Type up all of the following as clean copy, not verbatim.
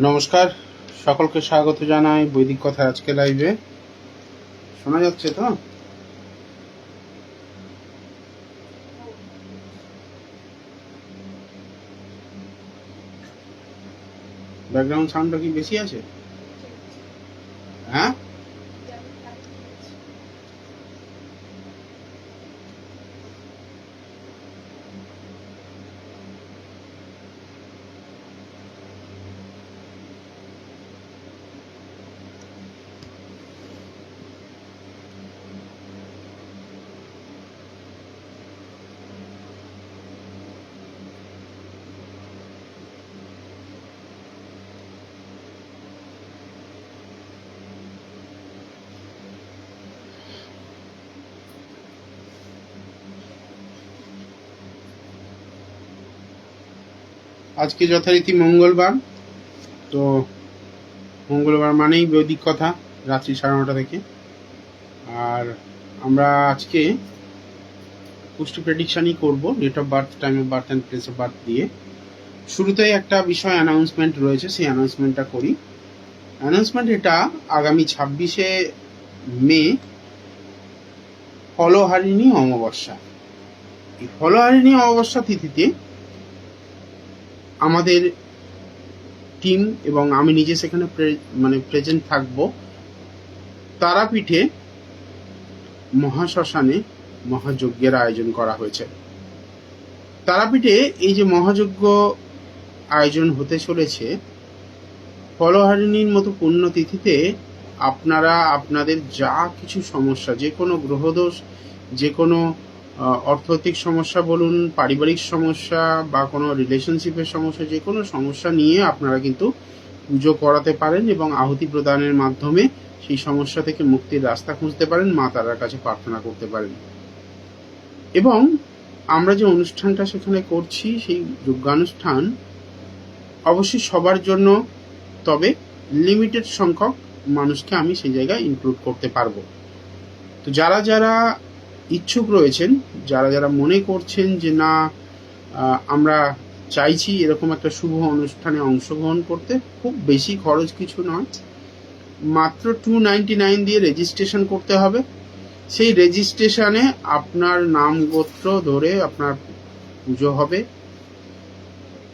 নমস্কার, সকলকে স্বাগত জানাই বৈদিক কথা আজকে লাইভে। শোনা যাচ্ছে তো? ব্যাকগ্রাউন্ড সাউন্ডটা কি বেশি আছে? হ্যাঁ, আজকে যথারীতি মঙ্গলবার, তো মঙ্গলবার মানেই বৈদিক কথা রাত্রি 9:30 থেকে। আর আমরা আজকে পুষ্টি প্রেডিকশনই করব, date of birth, time of birth and place of birth দিয়ে। শুরুতেই একটা বিষয় অ্যানাউন্সমেন্ট রয়েছে, সেই অ্যানাউন্সমেন্টটা করি। অ্যানাউন্সমেন্ট এটা, আগামী 26শে মে ফলহারিণী অমাবস্যা। এই ফলহারিণী অমাবস্যা তিথিতে আমাদের টিম এবং আমি নিজে সেখানে প্রেজেন্ট থাকব। তারাপীঠে মহাশ্মশানে মহাযজ্ঞের আয়োজন করা হয়েছে। তারাপীঠে এই যে মহাযজ্ঞ আয়োজন হতে চলেছে, ফলহারিণীর মতো পুণ্যতিথিতে আপনারা আপনাদের যা কিছু সমস্যা, যে কোনো গ্রহদোষ, যে কোনো অর্থনৈতিক সমস্যা বলুন, পারিবারিক সমস্যা বা কোনো রিলেশনশিপের সমস্যা, যে কোনো সমস্যা নিয়ে আপনারা কিন্তু পুজো করাতে পারেন এবং আহুতি প্রদানের মাধ্যমে সেই সমস্যা থেকে মুক্তির রাস্তা খুঁজতে পারেন, মা তারার কাছে প্রার্থনা করতে পারেন। এবং আমরা যে অনুষ্ঠানটা সেখানে করছি, সেই যজ্ঞানুষ্ঠান অবশ্যই সবার জন্য, তবে লিমিটেড সংখ্যক মানুষকে আমি সেই জায়গায় ইনক্লুড করতে পারবো। তো যারা যারা ইচ্ছুক রয়েছেন, যারা যারা মনে করছেন যে না আমরা চাইছি এরকম একটা শুভ অনুষ্ঠানে অংশগ্রহণ করতে, খুব বেশি খরচ কিছু নয়, মাত্র 299 দিয়ে রেজিস্ট্রেশন করতে হবে। সেই রেজিস্ট্রেশনে আপনার নাম গোত্র ধরে আপনার পুজো হবে।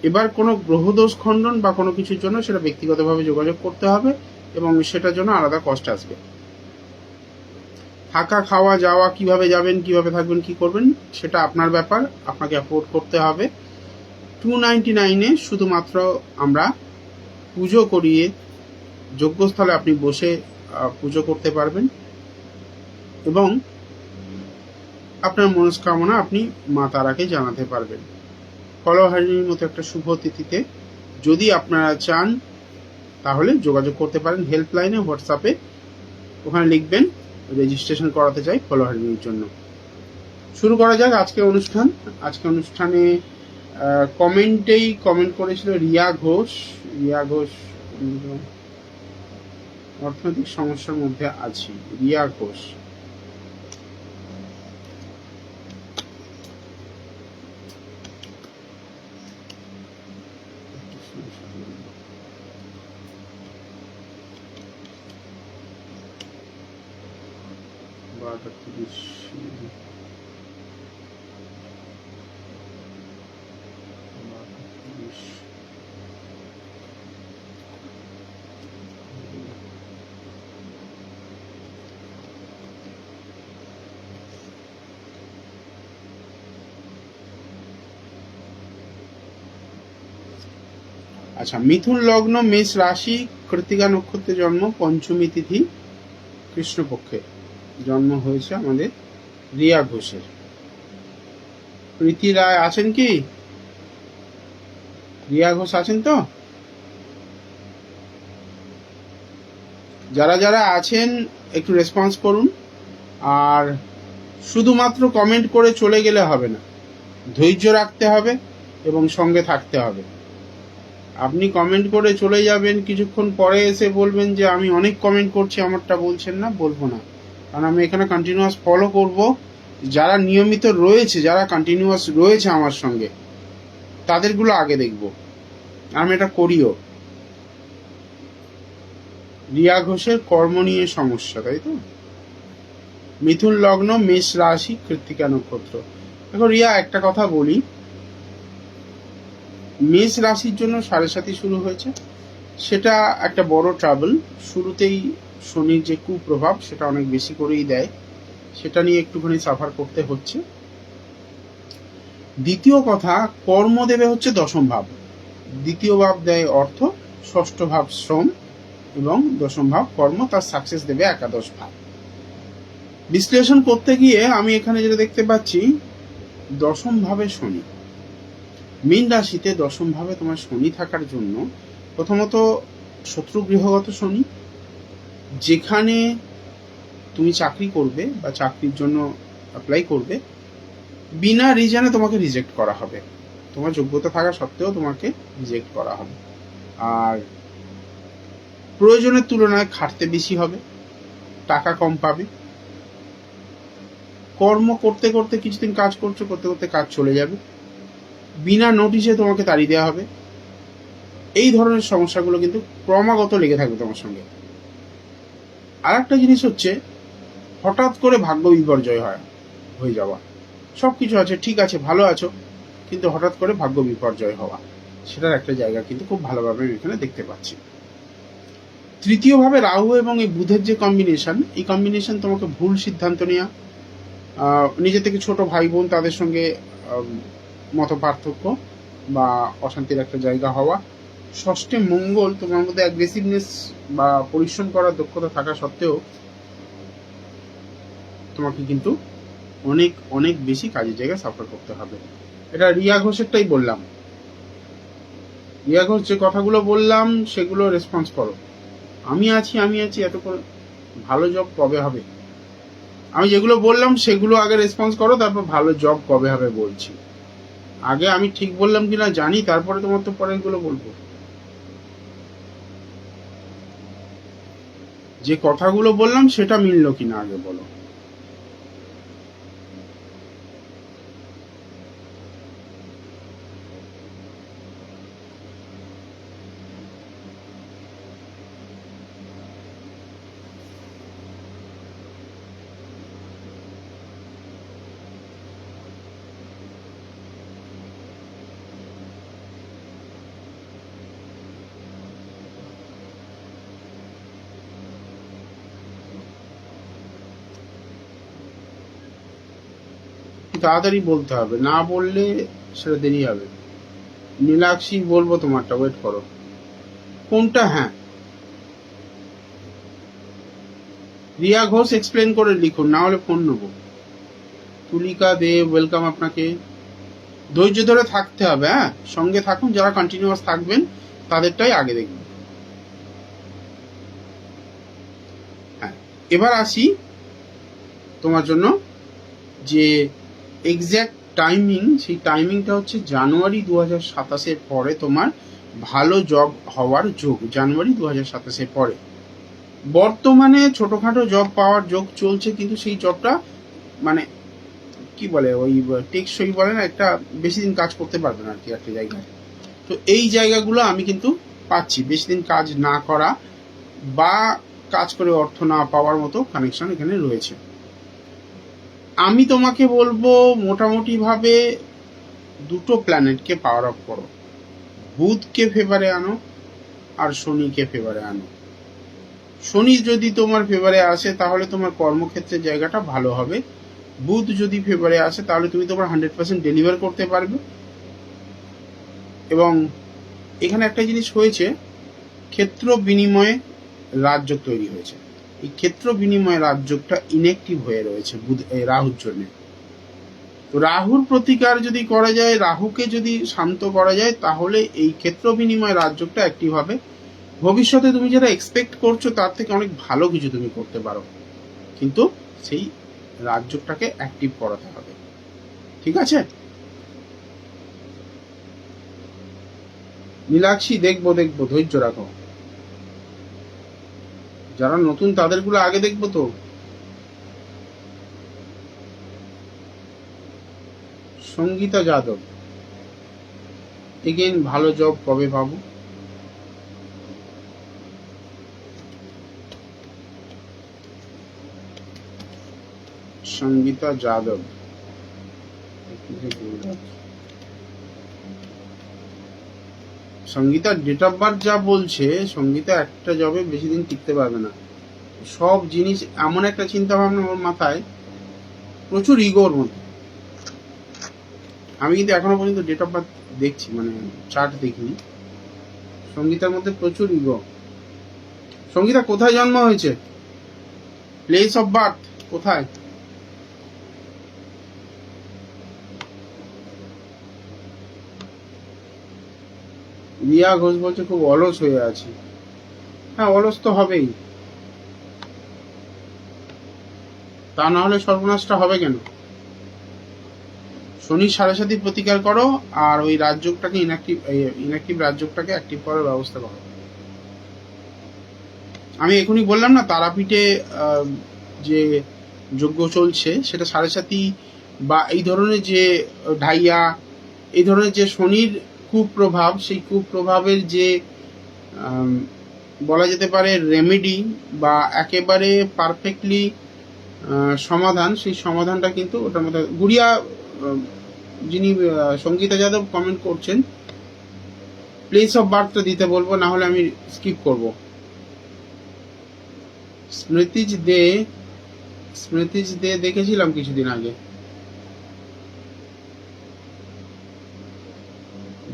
এবার কোনো গ্রহদোষ খণ্ডন বা কোনো কিছুর জন্য সেটা ব্যক্তিগতভাবে যোগাযোগ করতে হবে এবং সেটার জন্য আলাদা কষ্ট আসবে। থাকা, খাওয়া, যাওয়া, কিভাবে যাবেন, কিভাবে থাকবেন, কি করবেন, সেটা আপনার ব্যাপার, আপনাকে অ্যাফোর্ড করতে হবে। 299-এ শুধুমাত্র আমরা পুজো করিয়ে যজ্ঞস্থলে আপনি বসে পুজো করতে পারবেন এবং আপনার মনস্কামনা আপনি মা তারাকে জানাতে পারবেন। ফলহারিণীর মতো একটা শুভ তিথিতে যদি আপনারা চান তাহলে যোগাযোগ করতে পারেন হেল্পলাইনে, হোয়াটসঅ্যাপে, ওখানে লিখবেন রেজিস্ট্রেশন করাতে চাই ফলহারিণীর জন্য। শুরু করা যাক আজকে অনুষ্ঠান। আজকে অনুষ্ঠানে কমেন্ট করেছিল রিয়া ঘোষ। অর্থনৈতিক সমস্যার মধ্যে আছি, রিয়া ঘোষ। আচ্ছা, মিথুন লগ্ন, মেষ রাশি, কৃত্তিকা নক্ষত্রে জন্ম, পঞ্চমী তিথি, কৃষ্ণপক্ষে জন্ম হয়েছে আমাদের রিয়া ঘোষের। প্রীতি রায় আছেন কি? রিয়া ঘোষ আছেন তো? যারা যারা আছেন একটু রেসপন্স করুন। আর শুধুমাত্র কমেন্ট করে চলে গেলে হবে না, ধৈর্য রাখতে হবে এবং সঙ্গে থাকতে হবে। আপনি কমেন্ট করে চলে যাবেন, কিছুক্ষণ পরে এসে বলবেন যে আমি অনেক কমেন্ট করছি, আমারটা বলছেন না, বলবো না। কারণ আমি এখানে কন্টিনিউয়াস ফলো করব। যারা নিয়মিত রয়েছে, যারা কন্টিনিউয়াস রয়েছে আমার সঙ্গে, তাদেরগুলো আগে দেখব। আমি এটা করিও। রিয়া ঘোষের কর্ম নিয়ে সমস্যা, তাই তো? মিথুন লগ্ন, মেষ রাশি, কৃত্তিকা নক্ষত্র। দেখো রিয়া, একটা কথা বলি, মেষ রাশির জন্য 7.5 শুরু হয়েছে, সেটা একটা বড় ট্রাবল। শুরুতেই শনির যে কুপ্রভাব সেটা অনেক বেশি করেই দেয়, সেটা নিয়ে একটুখানি সাফার করতে হচ্ছে। দ্বিতীয় কথা, কর্ম দেবে হচ্ছে দশম ভাব, দ্বিতীয় ভাব দেয় অর্থ, ষষ্ঠ ভাব শ্রম, এবং দশম ভাব কর্ম, তার সাকসেস দেবে একাদশ ভাব। বিশ্লেষণ করতে গিয়ে আমি এখানে যেটা দেখতে পাচ্ছি, দশম ভাবে শনি, মীন রাশিতে দশম ভাবে তোমার শনি থাকার জন্য প্রথমত শত্রু গৃহগত শনি, যেখানে তুমি চাকরি করবে বা চাকরির জন্য অ্যাপ্লাই করবে, বিনা রিজনে তোমাকে রিজেক্ট করা হবে, তোমার যোগ্যতা থাকা সত্ত্বেও তোমাকে রিজেক্ট করা হবে। আর প্রয়োজনের তুলনায় খাটতে বেশি হবে, টাকা কম পাবে। কর্ম করতে করতে কিছুদিন কাজ করছো, করতে করতে কাজ চলে যাবে, বিনা নোটিশে তোমাকে তাড়িয়ে দেওয়া হবে। এই ধরনের সমস্যাগুলো কিন্তু ক্রমাগত লেগে থাকবে তোমার সঙ্গে। আর একটা জিনিস হচ্ছে, হঠাৎ করে ভাগ্য বিপর্যয় হয়ে যাওয়া। সবকিছু আছে, ঠিক আছে, ভালো আছো, কিন্তু হঠাৎ করে ভাগ্য বিপর্যয় হওয়া, সেটার একটা জায়গা কিন্তু খুব ভালোভাবে এখানে দেখতে পাচ্ছি। তৃতীয়ভাবে রাহু এবং এই বুধের যে কম্বিনেশন, এই কম্বিনেশন তোমাকে ভুল সিদ্ধান্ত নেওয়া, নিজের থেকে ছোট ভাই বোন তাদের সঙ্গে মত পার্থক্য বা অশান্তির একটা জায়গা হওয়া। ষষ্ঠে মঙ্গল, তোমার মধ্যে অ্যাগ্রেসিভনেস বা পরিশ্রম করার দক্ষতা থাকা সত্ত্বেও তোমাকে কিন্তু অনেক অনেক বেশি কাজের জায়গায় সাফার করতে হবে। এটা রিয়া ঘোষেরটাই বললাম। রিয়া ঘোষ যে কথাগুলো বললাম সেগুলো রেসপন্স করো। আমি আছি এত করে ভালো জব কবে হবে? আমি যেগুলো বললাম সেগুলো আগে রেসপন্স করো, তারপর ভালো জব কবে হবে বলছি। আগে আমি ঠিক বললাম কিনা জানি, তারপরে তোমার তো পরে এগুলো বলবো। যে কথাগুলো বললাম সেটা মিললো কিনা আগে বলো। তাড়াতাড়ি বলতে হবে, না বললে সেটা দেরি হবে। নীলাক্ষী বলবো তোমারটা, ওয়েট করো। কোনটা? হ্যাঁ, রিয়া ঘোষ এক্সপ্লেন করে লিখুন, না হলে ফোন নেবো। তুলিকা দে, ওয়েলকাম আপনাকে। ধৈর্য ধরে থাকতে হবে, হ্যাঁ, সঙ্গে থাকুন, যারা কন্টিনিউয়াস থাকবেন তাদেরটাই আগে দেখবেন। হ্যাঁ, এবার আসি তোমার জন্য যে এক্স্যাক্ট টাইমিং, সেই টাইমিংটা হচ্ছে জানুয়ারি 2027 পরে তোমার ভালো জব হওয়ার যোগ, জানুয়ারি 2027 পরে। বর্তমানে ছোটখাটো জব পাওয়ার যোগ চলছে, কিন্তু সেই জবটা মানে কি বলে, ওই টেকসই বলে না, একটা বেশি দিন কাজ করতে পারবে না আর কি একটা জায়গায়। তো এই জায়গাগুলো আমি কিন্তু পাচ্ছি, বেশি দিন কাজ না করা বা কাজ করে অর্থ না পাওয়ার মতো কানেকশন এখানে রয়েছে। আমি তোমাকে বলবো মোটামুটি ভাবে দুটো প্ল্যানেটকে পাওয়ার অফ করো, বুধকে ফেভারে আনো আর শনিকে ফেভারে আনো। শনি যদি তোমার ফেভারে আসে তাহলে তোমার কর্মক্ষেত্রের জায়গাটা ভালো হবে, বুধ যদি ফেভারে আসে তাহলে তুমি তোমার 100% ডেলিভার করতে পারবে। এবং এখানে একটা জিনিস হয়েছে, ক্ষেত্র বিনিময়ে রাজযোগ তৈরি হয়েছে, এই ক্ষেত্র বিনিময় রাজযোগটা ইনঅ্যাক্টিভ হয়ে রয়েছে বুধ রাহুর জন্য। তো রাহুর প্রতিকার যদি করা যায়, রাহুকে যদি শান্ত করা যায়, তাহলে এই ক্ষেত্র বিনিময় রাজযোগটা অ্যাক্টিভ হবে। ভবিষ্যতে তুমি যেটা এক্সপেক্ট করছো তার থেকে অনেক ভালো কিছু তুমি করতে পারো, কিন্তু সেই রাজযোগটাকে অ্যাক্টিভ করাতে হবে। ঠিক আছে নীলাক্ষী? দেখবো, ধৈর্য রাখো। যারা নতুন তাদেরগুলো আগে দেখবো তো। সঙ্গীতা যাদব, এগেইন ভালো জব কবে পাবো? সঙ্গীতা যাদব, সঙ্গীতার ডেট অফ বার্থ যা বলছে, সঙ্গীতা একটা জবে বেশি দিন টিকতে পারবে না। সব জিনিস এমন একটা চিন্তা ভাবনা ওর মাথায়, প্রচুর ইগোর মধ্যে। আমি কিন্তু এখনো পর্যন্ত ডেট অফ বার্থ দেখছি, মানে চার্ট দেখিনি। সঙ্গীতার মধ্যে প্রচুর ইগো। সঙ্গীতা কোথায় জন্ম হয়েছে, প্লেস অফ বার্থ কোথায়? রিয়া ঘোষ বলছে খুব অলস হয়ে আছে। হ্যাঁ, অলস তো হবেই, তা না হলে সর্বনাশটা হবে কেন? শনি 7.5 প্রতিকার করো, আর ওই রাজযোগটাকে ইনঅ্যাক্টিভ রাজযোগটাকে অ্যাক্টিভ করার ব্যবস্থা করো। আমি এখনই বললাম না, তারাপীঠে যে যজ্ঞ চলছে সেটা 7.5 বা এই ধরনের যে ঢাইয়া, এই ধরনের যে শনির কুপ্রভাব, সেই কুপ্রভাবের যে বলা যেতে পারে রেমেডি বা একেবারে পারফেক্টলি সমাধান, সেই সমাধানটা কিন্তু ওটার মধ্যে গুড়িয়া, যিনি সঙ্গীতা যাদব কমেন্ট করছেন, প্লেস অফ বার্থটা দিতে বলবো, না হলে আমি স্কিপ করব। স্মৃতিজ দে দেখেছিলাম কিছুদিন আগে।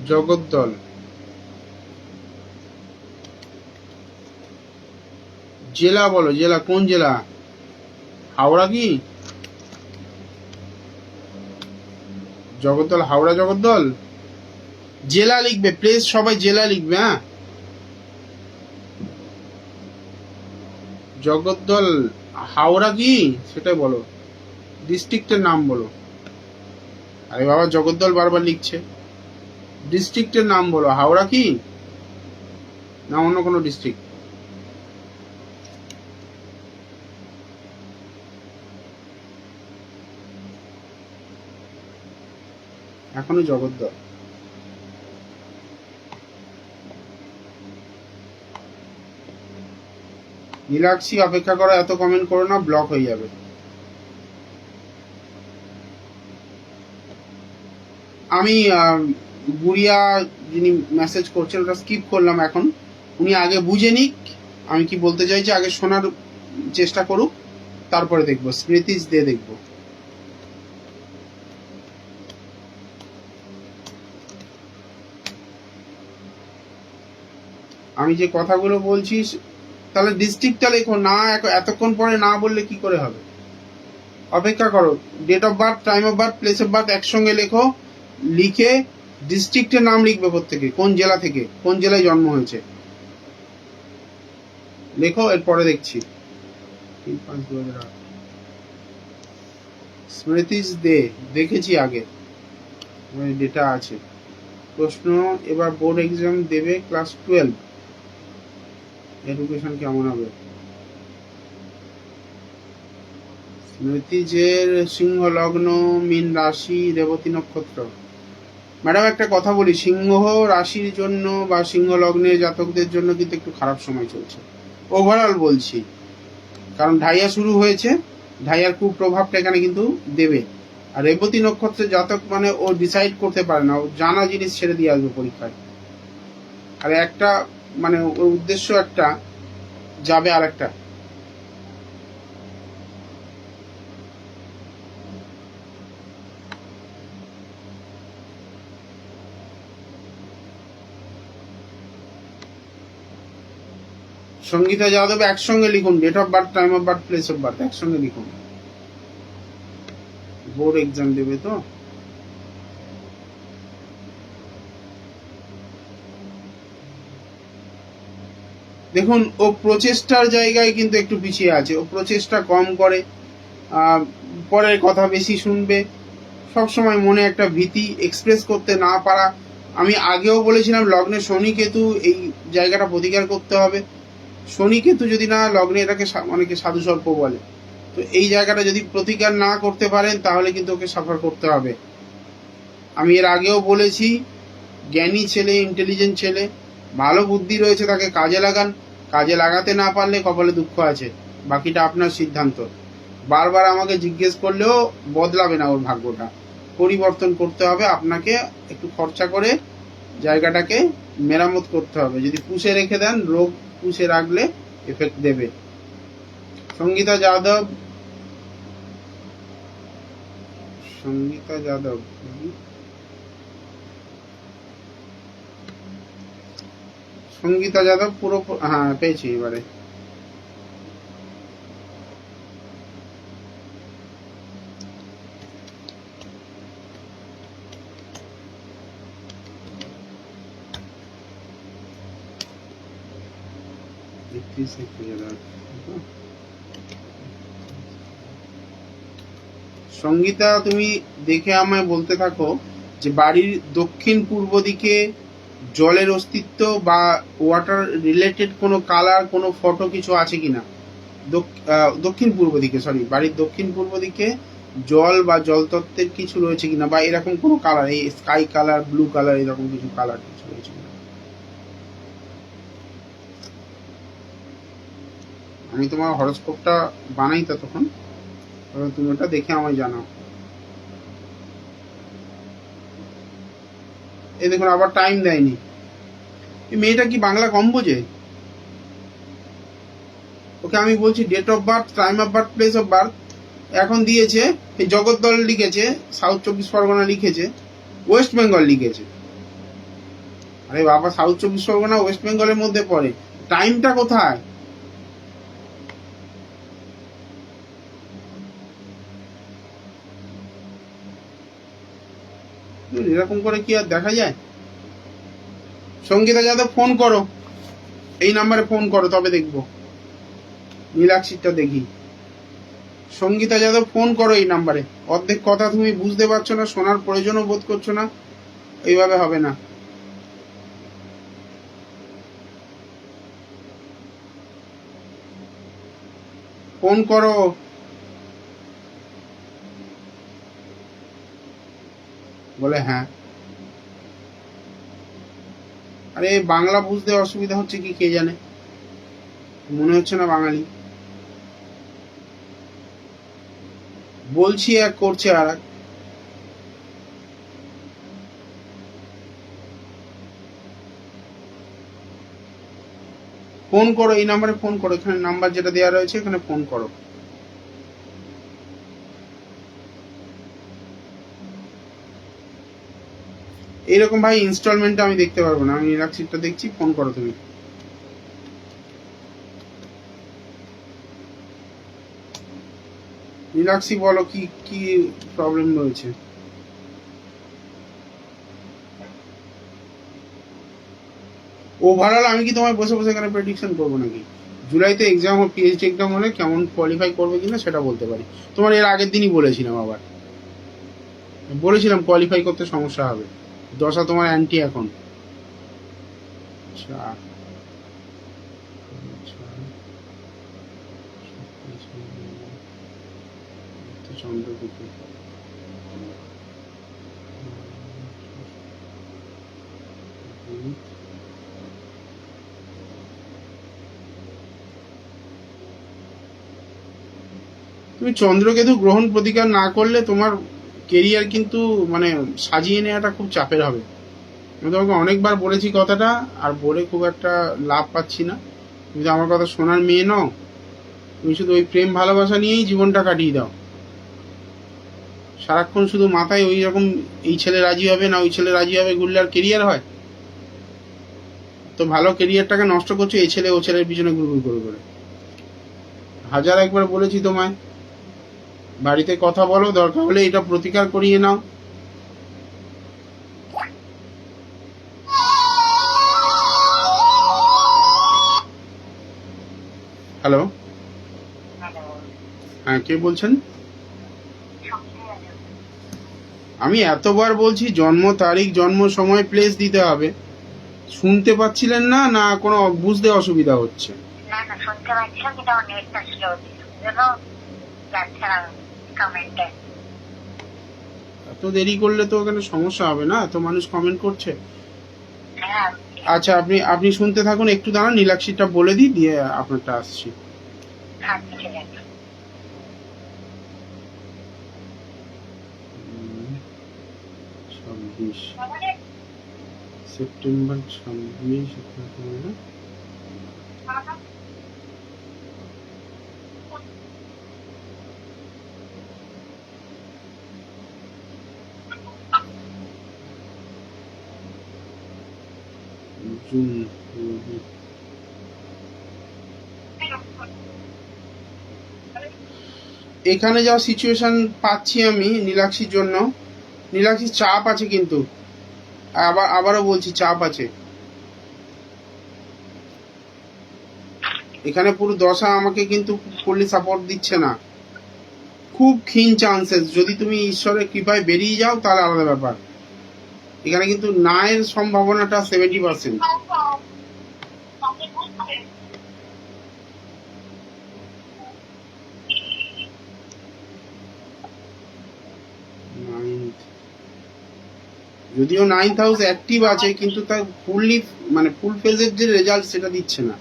জগদ্দল, জেলা বলো, জেলা কোন জেলা? হাওড়া কি? জগদ্দল, হাওড়া জগদ্দল। জেলা লিখবে, প্লেস সবাই জেলা লিখবে। হ্যাঁ, জগদ্দল হাওড়া কি সেটাই বলো, ডিস্ট্রিক্টের নাম বলো। আরে বাবা, জগদ্দল বারবার লিখছে, ডিস্ট্রিক্টের নাম বলো। হাওড়া কি না অন্য কোনো ডিস্ট্রিক্ট? এখনো জগদ্দল। নীলাক্ষী অপেক্ষা করো, এত কমেন্ট করো না, ব্লক হয়ে যাবে। আমি গুড়িয়া যিনি মেসেজ করছেন ওটা স্কিপ করলাম এখন। উনি আগে বুঝে নিক আমি কি বলতে চাইছি, আগে শোনার চেষ্টা করুক, তারপরে দেখবো। স্মৃতিজ দিয়ে দেখবো। আমি যে কথাগুলো বলছি, তাহলে ডিস্ট্রিক্টটা লেখো না, এতক্ষণ পরে না বললে কি করে হবে? অপেক্ষা করো, date of birth, time of birth, place of birth একসঙ্গে লেখো, লিখে ডিস্ট্রিক্টের নাম লিখবে প্রত্যেকে, কোন জেলা থেকে কোন জেলায় জন্ম হয়েছে লেখো, এরপরে দেখছি। স্মৃতিজ দে দেখেছি আগে, ডেটা আছে। প্রশ্ন, এবার বোর্ড এক্সাম দেবে ক্লাস 12, এডুকেশন কেমন হবে? স্মৃতিজের সিংহ লগ্ন, মীন রাশি, রেবতী নক্ষত্র। ম্যাডাম একটা কথা বলি, সিংহ রাশির জন্য বা সিংহ লগ্নের জাতকদের জন্য কিন্তু একটু খারাপ সময় চলছে, ওভারঅল বলছি। কারণ ঢাইয়া শুরু হয়েছে, ঢাইয়ার কুপ্রভাবটা এখানে কিন্তু দেবে। আর রেবতী নক্ষত্রের জাতক মানে ও ডিসাইড করতে পারে না, ও জানা জিনিস ছেড়ে দিয়ে আসবে পরীক্ষায়। আর একটা মানে ওর উদ্দেশ্য একটা, যাবে আর একটা। সঙ্গীতা যাদব একসঙ্গে লিখুন, date of birth, time of birth, place of birth একসঙ্গে লিখুন। বোর্ড এক্সাম দেবে তো। দেখুন, ও প্রচেষ্টার জায়গায় কিন্তু একটু পিছিয়ে আছে, ও প্রচেষ্টা কম করে, পরের কথা বেশি শুনবে, সবসময় মনে একটা ভীতি এক্সপ্রেস করতে না পারা। আমি আগেও বলেছিলাম লগ্নে শনি কেতু, এই জায়গাটা প্রতিকার করতে হবে। শনি কেতু যদি না লগ্নে, এটাকে অনেকে সাধু সর্প বলে, তো এই জায়গাটা যদি প্রতিকার না করতে পারেন তাহলে কিন্তু ওকে সাফার করতে হবে। আমি এর আগেও বলেছি, জ্ঞানী ছেলে, ইন্টেলিজেন্ট ছেলে, ভালো বুদ্ধি রয়েছে, তাকে কাজে লাগান। কাজে লাগাতে না পারলে কপালে দুঃখ আছে, বাকিটা আপনার সিদ্ধান্ত। বারবার আমাকে জিজ্ঞেস করলেও বদলাবে না ওর ভাগ্যটা, পরিবর্তন করতে হবে আপনাকে, একটু খরচা করে জায়গাটাকে মেরামত করতে হবে। যদি পুষে রেখে দেন, রোগ পুষে রাখলে এফেক্ট দেবে। সঙ্গীতা যাদব, সঙ্গীতা যাদব, সঙ্গীতা যাদব পুরো, হ্যাঁ পেয়েছি এবারে। সঙ্গীতা, তুমি দেখে আমায় বলতে থাকো যে বাড়ির দক্ষিণ পূর্ব দিকে জলের অস্তিত্ব বা ওয়াটার রিলেটেড কোনো কালার, কোনো ফটো কিছু আছে কিনা। দক্ষিণ পূর্ব দিকে, সরি, বাড়ির দক্ষিণ পূর্ব দিকে জল বা জলতত্ত্বের কিছু রয়েছে কিনা, বা এরকম কোনো কালার, এই স্কাই কালার, ব্লু কালার, এরকম কিছু কালার কিছু রয়েছে কিনা। আমি তোমার হরোস্কোপটা বানাই ততক্ষণ, তুমি ওটা দেখে আমায় জানাও। এই দেখুন আবার টাইম দেয়নি। এই মেয়েটা কি বাংলা কম বোঝে? ওকে আমি বলছি date of birth, time of birth, place of birth, এখন দিয়েছে এই জগদ্দল লিখেছে, সাউথ 24 পরগনা লিখেছে, ওয়েস্ট বেঙ্গল লিখেছে। আরে বাবা, সাউথ 24 পরগনা ওয়েস্ট বেঙ্গলের মধ্যে পড়ে, টাইমটা কোথায়? এরকম করে কি আর দেখা যায়? সঙ্গীতা যাদব, ফোন করো, এই নাম্বারে ফোন করো, তবে দেখবো নীলাক্ষীরটা দেখি। সঙ্গীতা যাদব, ফোন করো এই নাম্বারে। অর্ধেক কথা তুমি বুঝতে পারছো না, শোনার প্রয়োজনও বোধ করছো না, এইভাবে হবে না। ফোন করো। বলে হ্যাঁ। আরে বাংলা বুঝতে অসুবিধা হচ্ছে কি কে জানে, মনে হচ্ছে না বাঙালি। বলছি এক, করছে আর এক। ফোন করো এই নাম্বারে, ফোন করো, এখানে নাম্বার যেটা দেওয়া রয়েছে এখানে ফোন করো। এইরকম ভাই ইনস্টলমেন্টে আমি দেখতে পারবো না, আমি নীলাক্ষীরটা দেখছি, ফোন করো তুমি। নীলাক্ষী বলো কি কি প্রবলেম রয়েছে। ওভারঅল আমি কি তোমায় বসে বসে এখানে প্রেডিকশন করবো নাকি? জুলাইতে এক্সাম, পিএইচডি এক্সাম হলে কেমন কোয়ালিফাই করবে কিনা সেটা বলতে পারি। তোমার এর আগের দিনই বলেছিলাম, আবার বলেছিলাম কোয়ালিফাই করতে সমস্যা হবে। দশা তোমার অ্যান্টি এখন। আচ্ছা, চন্দ্রদিকে তুমি চন্দ্রকেতু গ্রহণ প্রতিকার না করলে তোমার কেরিয়ার কিন্তু মানে সাজিয়ে নেওয়াটা খুব চাপের হবে। আমি তোমাকে অনেকবার বলেছি কথাটা, আর বলে খুব একটা লাভ পাচ্ছি না। তুমি তো আমার কথা শোনার মেয়ে নও, তুমি শুধু ওই প্রেম ভালোবাসা নিয়েই জীবনটা কাটিয়ে দাও। সারাক্ষণ শুধু মাথায় ওই রকম, এই ছেলে রাজি হবে না ওই ছেলে রাজি হবে ঘুরলে আর কেরিয়ার হয়? তো ভালো কেরিয়ারটাকে নষ্ট করছো এই ছেলে ও ছেলের পিছনে ঘুরঘুর করে করে। হাজার একবার বলেছি তোমায়, বাড়িতে কথা বলো, দরকার হলে এটা প্রতিকার করিয়ে নাও। হ্যালো, হ্যাঁ কে বলছেন? আমি এতবার বলছি জন্ম তারিখ, জন্ম সময়, প্লেস দিতে হবে, শুনতে পাচ্ছিলেন না? না কোনো বুঝতে অসুবিধা হচ্ছে? না না, শুনতে পাচ্ছিলাম, কিন্তু আমার নেটটা স্লো জন্য যাচ্ছে না কমেন্টে। এত দেরি করলে তো ওখানে সমস্যা হবে না, এত মানুষ কমেন্ট করছে। হ্যাঁ, আচ্ছা, আপনি আপনি শুনতে থাকুন, একটু দাঁড়ান, নীলাক্ষীরটা বলে দিই, দিয়ে আপনারটা আসছি। হ্যাঁ, ঠিক আছে। 26 সেপ্টেম্বর 26 জুন। এখানে যা সিচুয়েশন পাচ্ছি আমি নীলাক্ষীর জন্য, নীলাক্ষীর চাপ আছে, কিন্তু আবারও বলছি চাপ আছে। এখানে পুরো দশা আমাকে কিন্তু ফুললি সাপোর্ট দিচ্ছে না, খুব ক্ষীণ চান্সেস। যদি তুমি ঈশ্বরের কৃপায় বেরিয়ে যাও তাহলে আলাদা ব্যাপার। এখানে কিন্তু নায়ের সম্ভাবনাটা 70%। যদিও 9th হাউস অ্যাক্টিভ আছে, কিন্তু তার ফুললি মানে ফুল ফেজের যে রেজাল্ট সেটা দিচ্ছে না।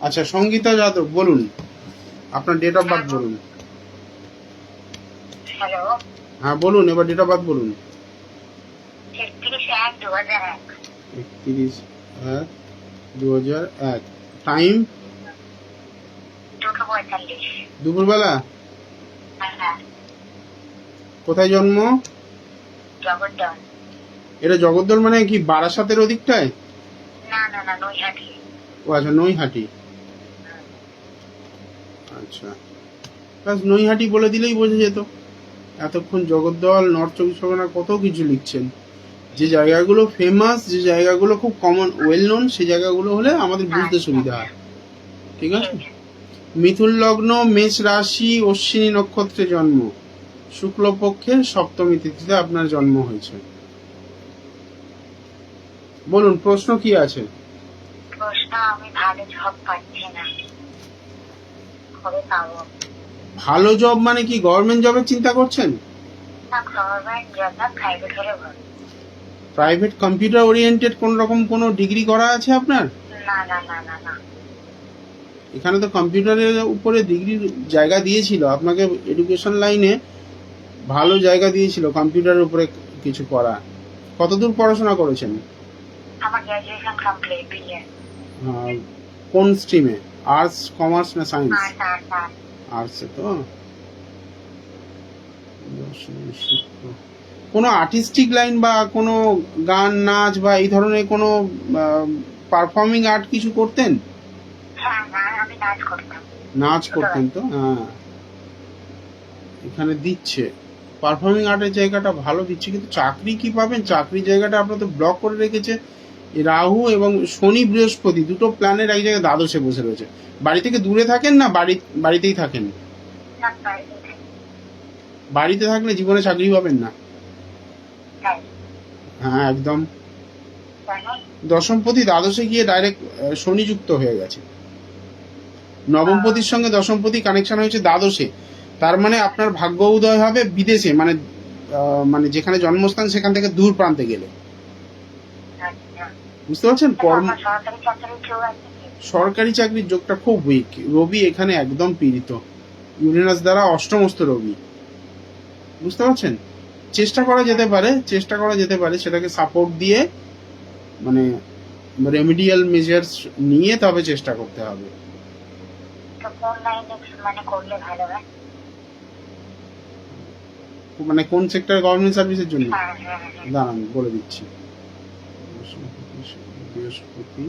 আচ্ছা, সঙ্গীতা যাদব বলুন, আপনার ডেট অফ বার্থ বলুন। হ্যালো, হ্যাঁ বলুন, এবার ডেট অফ বার্থ বলুন। 31/1/2001। 31/1/2001। টাইম? 2:45। দুপুরবেলা? হ্যাঁ। কোথায় জন্ম? জগদ্দল। এটা জগদ্দল মানে কি বারাসাতের ওদিকটায়? না না না, নৈহাটি। ও আচ্ছা, নৈহাটি। আচ্ছা, ব্যাস নৈহাটি বলে দিলেই বোঝা যেত। এতক্ষণ জগদ্দল, নর্থ চব্বিশ পরগনা কত কিছু লিখছেন। যে জায়গাগুলো ফেমাস, যে জায়গাগুলো খুব কমন ওয়েল নোন, সেই জায়গাগুলো হলে আমাদের বুঝতে সুবিধা হয়। ঠিক আছে। মিথুন লগ্ন, মেষ রাশি, অশ্বিনী নক্ষত্রে জন্ম, শুক্লপক্ষের সপ্তমী তিথিতে আপনার জন্ম হয়েছে। বলুন, প্রশ্ন কি আছে? প্রশ্ন, আমি ভালো জব পাচ্ছি না, কবে পাবো? ভালো জব মানে কি গভর্নমেন্ট জবের চিন্তা করছেন? না, গভর্নমেন্ট জব না, প্রাইভেট হলে ভালো। প্রাইভেট কম্পিউটার ওরিয়েন্টেড কোন রকম কোনো ডিগ্রি করা আছে আপনার? না না না না না। এখানে তো কম্পিউটারের উপরে ডিগ্রির জায়গা দিয়েছিল আপনাকে, এডুকেশন লাইনে ভালো জায়গা দিয়েছিল কম্পিউটারের উপরে কিছু করা। কতদূর পড়াশোনা করেছেন? আমার গ্র্যাজুয়েশন কমপ্লিট, বিএ। কোন স্ট্রিমে? আর্টস, কমার্স না সায়েন্স? আর্টস। আর্টসে তো। কোনো আর্টিস্টিক লাইন বা কোনো গান, নাচ বা এই ধরনের কোনো পারফর্মিং আর্ট কিছু করতেন? হ্যাঁ, আমি নাচ করতাম। নাচ করতেন তো, হ্যাঁ। এখানে দিচ্ছে পারফর্মিং আর্টের জায়গাটা ভালো দিচ্ছে, কিন্তু চাকরি কি পাবেন? চাকরির জায়গাটা আপনার তো ব্লক করে রেখেছে রাহু এবং শনি বৃহস্পতি, দুটো প্ল্যানের এক জায়গায় দ্বাদশে বসে রয়েছে। বাড়ি থেকে দূরে থাকেন না বাড়িতেই থাকেন? বাড়িতে থাকলে জীবনে চাকরি পাবেন না। হ্যাঁ একদম। দশমপতি দ্বাদশে গিয়ে ডাইরেক্ট শনি যুক্ত হয়ে গেছে। নবমপতির সঙ্গে দশমপতি কানেকশন হয়েছে দ্বাদশে। তার মানে আপনার ভাগ্য উদয় হবে বিদেশে, মানে মানে যেখানে জন্মস্থান সেখান থেকে দূর প্রান্তে গেলে। বুঝতে পারছেন? সরকারি চাকরির যোগটা খুব উইক। রবি এখানে একদম পীড়িত, ইউরেনাস দ্বারা অষ্টমস্ত রবি। বুঝতে পারছেন? চেষ্টা করা যেতে পারে সেটাকে সাপোর্ট দিয়ে, মানে রেমিডিয়াল মেজার্স নিয়ে তবে চেষ্টা করতে হবে। মানে কোন সেক্টর গভর্নমেন্ট সার্ভিসের জন্য? দাঁড়ান বলে দিচ্ছি। বৃহস্পতি,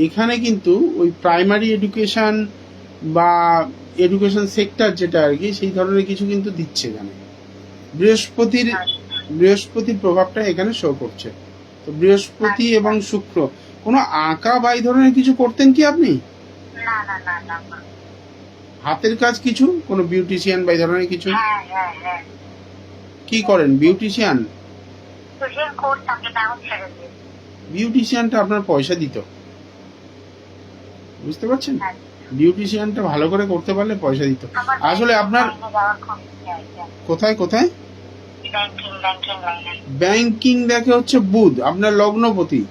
এখানে কিন্তু ওই প্রাইমারি এডুকেশন বা এডুকেশন সেক্টর যেটা আর কি, সেই ধরনের কিছু কিন্তু দিচ্ছে এখানে। বৃহস্পতির প্রভাবটা এখানে শো করছে। তো বৃহস্পতি এবং শুক্র, কোনো আঁকা বা এই ধরনের কিছু করতেন কি আপনি? হাতের কাজ কিছু, কোনো বিউটিশিয়ান বা এই ধরনের কিছু? কি করেন? বিউটিশিয়ান? বিউটিশিয়ানটা আপনার পয়সা দিত, বুঝতে পারছেন? হ্যাঁ। বিউটিশিয়ানটা ভালো করে করতে পারলে পয়সা দিত। আমার আসলে আপনার লাইনে যাওয়ার খুব ইচ্ছে আছে। কোথায় কোথায় ব্যাংকিং লাইনে। ব্যাংকিং দেখে হচ্ছে বুধ আপনার লগ্নপতি,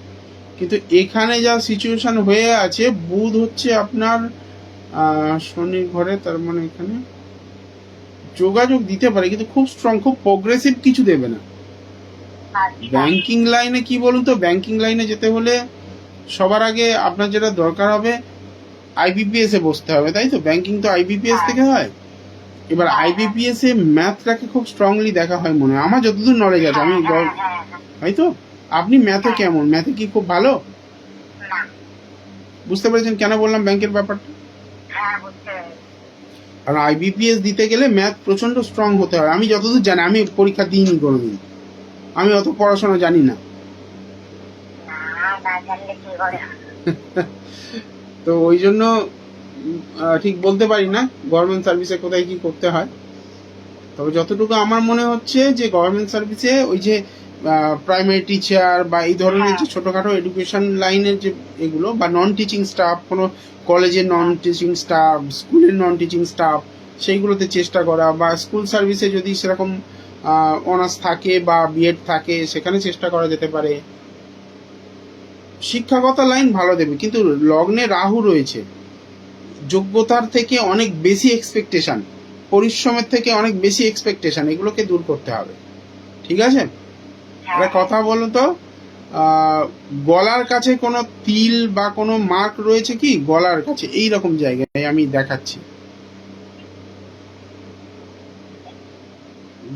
কিন্তু এখানে যা সিচুয়েশন হয়ে আছে বুধ হচ্ছে আপনার শনির ঘরে, তার মানে এখানে যোগাযোগ দিতে পারে কিন্তু খুব স্ট্রং, খুব প্রোগ্রেসিভ কিছু দেবে না। আচ্ছা। ব্যাংকিং লাইনে কি বলুন তো, ব্যাংকিং লাইনে যেতে হলে সবার আগে আপনার যেটা দরকার হবে আইবিপিএস এ বসতে হবে, তাই তো? ব্যাংকিং তো আইবিপিএস হ্যাঁ। থেকে হয়। এবার হ্যাঁ, আইবিপিএস এ ম্যাথটাকে খুব স্ট্রংলি দেখা হয় মনে হয়, আমার যতদূর নলেজ আছে। আমি হ্যাঁ, হ্যাঁ, হয়তো আপনি ম্যাথে কেমন, ম্যাথে কি খুব ভালো? না। বুঝতে পেরেছেন কেন বললাম ব্যাংকের ব্যাপারটা? হ্যাঁ, বুঝতে পেরেছি। আর আইবিপিএস দিতে গেলে ম্যাথ প্রচন্ড স্ট্রং হতে হয়, আমি যতদূর জানি। আমি পরীক্ষা দিইনি কোনোদিন, আমি অত পড়াশোনা জানি না। না জানলে কি করে? তো ওই জন্য ঠিক বলতে পারি না গভর্নমেন্ট সার্ভিসে কোথায় কি করতে হয়। তবে যতটুকু আমার মনে হচ্ছে যে গভর্নমেন্ট সার্ভিসে ওই যে প্রাইমারি টিচার বা এই ধরনের যে ছোটখাটো এডুকেশন লাইনের যে এগুলো, বা নন টিচিং স্টাফ, কোনো কলেজের নন টিচিং স্টাফ, স্কুলের নন টিচিং স্টাফ, সেইগুলোতে চেষ্টা করা, বা স্কুল সার্ভিসে যদি সেরকম অনার্স থাকে বা বিএড থাকে সেখানে চেষ্টা করা যেতে পারে। শিক্ষাগত লাইন ভালো দেবে, কিন্তু লগ্নে রাহু রয়েছে, যোগ্যতার থেকে অনেক বেশি এক্সপেকটেশন, পরিশ্রমের থেকে অনেক বেশি এক্সপেকটেশন, এগুলোকে দূর করতে হবে। ঠিক আছে? একটা কথা বলো তো, গলার কাছে কোনো তিল বা কোনো মার্ক রয়েছে কি? গলার কাছে এই রকম জায়গায় আমি দেখাচ্ছি,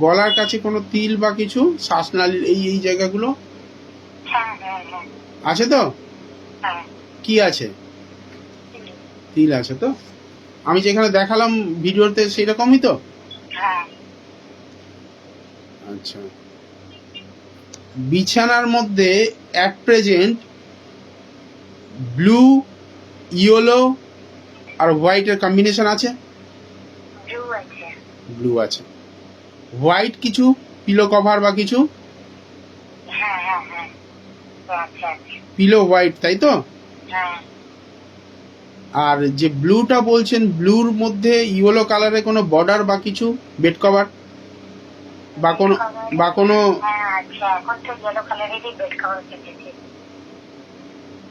গলার কাছে কোনো তিল বা কিছু শ্বাসনালীর এই এই জায়গাগুলো হ্যাঁ, আছে তো? কি আছে? তিল আছে তো? আমি যেখানে দেখালাম ভিডিওতে সেই রকমই তো? আচ্ছা, বিছানার মধ্যে অ্যাট প্রেজেন্ট ব্লু, ইয়েলো আর হোয়াইটের কম্বিনেশন আছে। ব্লু আছে, হোয়াইট কিছু পিলো কভার বা কিছু, পিলো হোয়াইট, তাই তো? আর যে ব্লুটা বলছেন, ব্লুর মধ্যে ইয়েলো কালারে কোনো বর্ডার বা কিছু, বেড কভার বা কোনো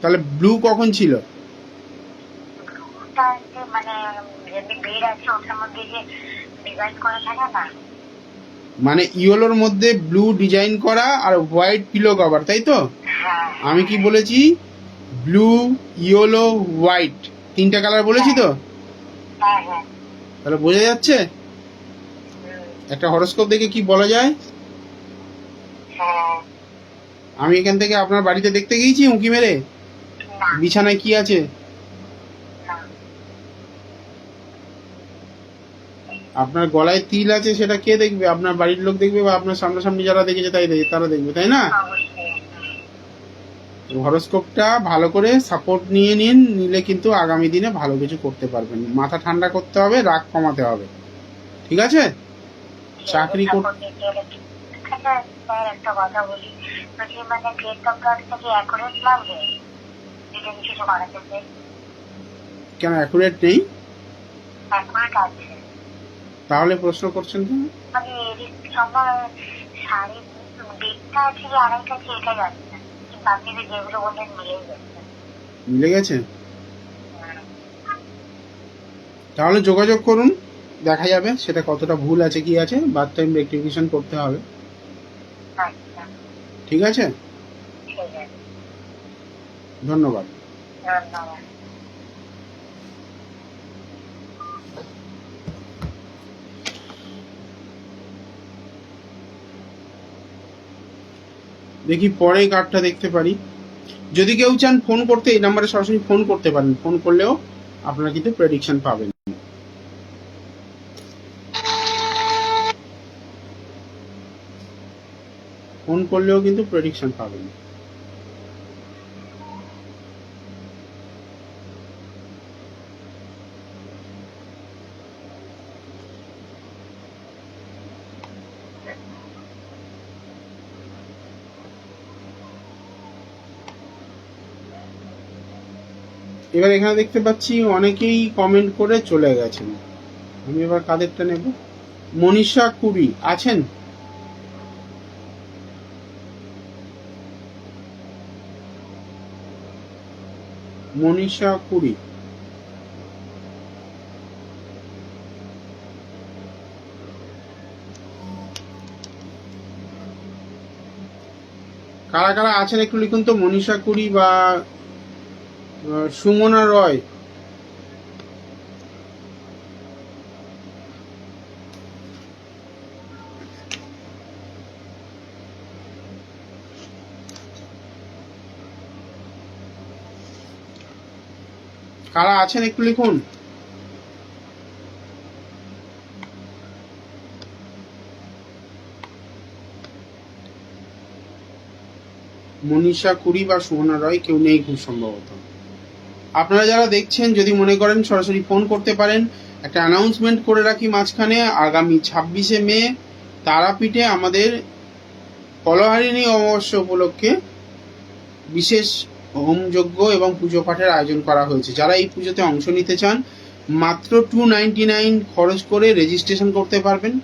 তাহলে ব্লু কখন ছিল? মানে ইয়েলোর মধ্যে ব্লু ডিজাইন করা আর হোয়াইট পিলো কভার, তাই তো? আমি কি বলেছি? ব্লু, ইয়েলো, হোয়াইট, তিনটা কালার বলেছি তো? তাহলে বোঝা যাচ্ছে একটা হরোস্কোপ দেখে কি বলা যায়। আমি এখান থেকে আপনার বাড়িতে দেখতে গিয়েছি উঁকি মেরে বিছানায় কি আছে। আপনার গলায় তিল আছে সেটা কে দেখবে? আপনার বাড়ির লোক দেখবে, বা আপনার সামনাসামনি যারা দেখেছে তারা দেখবে, তাই না? হরোস্কোপটা ভালো করে সাপোর্ট নিলে কিন্তু আগামী দিনে ভালো কিছু করতে পারবেন। মাথা ঠান্ডা করতে হবে, রাগ কমাতে হবে। ঠিক আছে? চাকরি একটা কথা বলি, মানে কেন অ্যাকুরেট নেই? তাহলে প্রশ্ন করছেন কেন? মানে আমার শাড়ি দিকটা আছে যে আড়াইটা এটা যাচ্ছে না, বাকি যেগুলো বললেন মিলে গেছে। তাহলে যোগাযোগ করুন, দেখা যাবে সেটা কতটা ভুল আছে কি আছে, বাদ টাইম রেকটিফিকেশন করতে হবে। ঠিক আছে? ধন্যবাদ। দেখি পরে কার্ডটা দেখতে পারি। যদি কেউ চান ফোন করতে, এই নাম্বারে সরাসরি ফোন করতে পারেন, ফোন করলেও আপনারা কিন্তু প্রেডিকশন পাবেন। ফোন করলেও কিন্তু প্রেডিকশন পাবেন। এবার এখানে দেখতে পাচ্ছি অনেকেই কমেন্ট করে চলে গেছেন। আমি এবার কাদেরটা নেব? মনীষা কুড়ি আছেন? মনীষা কুড়ি, কারা কারা আছেন একটু লিখুন তো। মনীষা কুড়ি বা সুমনা রয়। কারা আছেন একটু লিখুন। মনীষা কুড়ি বা সুমনা রয় কেউ নেই খুব সম্ভবত। আপনারা যারা দেখছেন যদি মনে করেন সরাসরি ফোন করতে পারেন। একটা অ্যানাউন্সমেন্ট করে রাখি মাঝখানে, আগামী 26শে মে তারাপীঠে আমাদের কলহারিণী অমাবস্যা উপলক্ষে বিশেষ হোমযজ্ঞ এবং পুজো পাঠের আয়োজন করা হয়েছে। যারা এই পুজোতে অংশ নিতে চান মাত্র 299 খরচ করে রেজিস্ট্রেশন করতে পারবেন।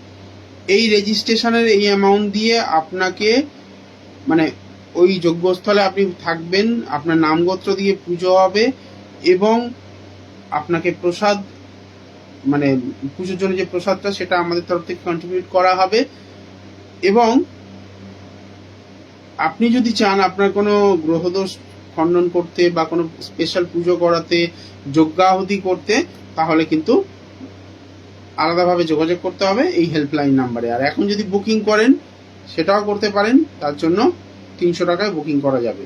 এই রেজিস্ট্রেশনের এই অ্যামাউন্ট দিয়ে আপনাকে মানে ওই যজ্ঞস্থলে আপনি থাকবেন, আপনার নামগোত্র দিয়ে পুজো হবে এবং আপনাকে প্রসাদ মানে পুজোর জন্য যে প্রসাদটা সেটা আমাদের তরফ থেকে কন্ট্রিবিউট করা হবে। এবং আপনি যদি চান আপনার কোনো গ্রহদোষ খণ্ডন করতে বা কোনো স্পেশাল পুজো করাতে, যজ্ঞাহুতি করতে, তাহলে কিন্তু আলাদাভাবে যোগাযোগ করতে হবে এই হেল্পলাইন নাম্বারে। আর এখন যদি বুকিং করেন সেটাও করতে পারেন, তার জন্য 300 টাকায় বুকিং করা যাবে,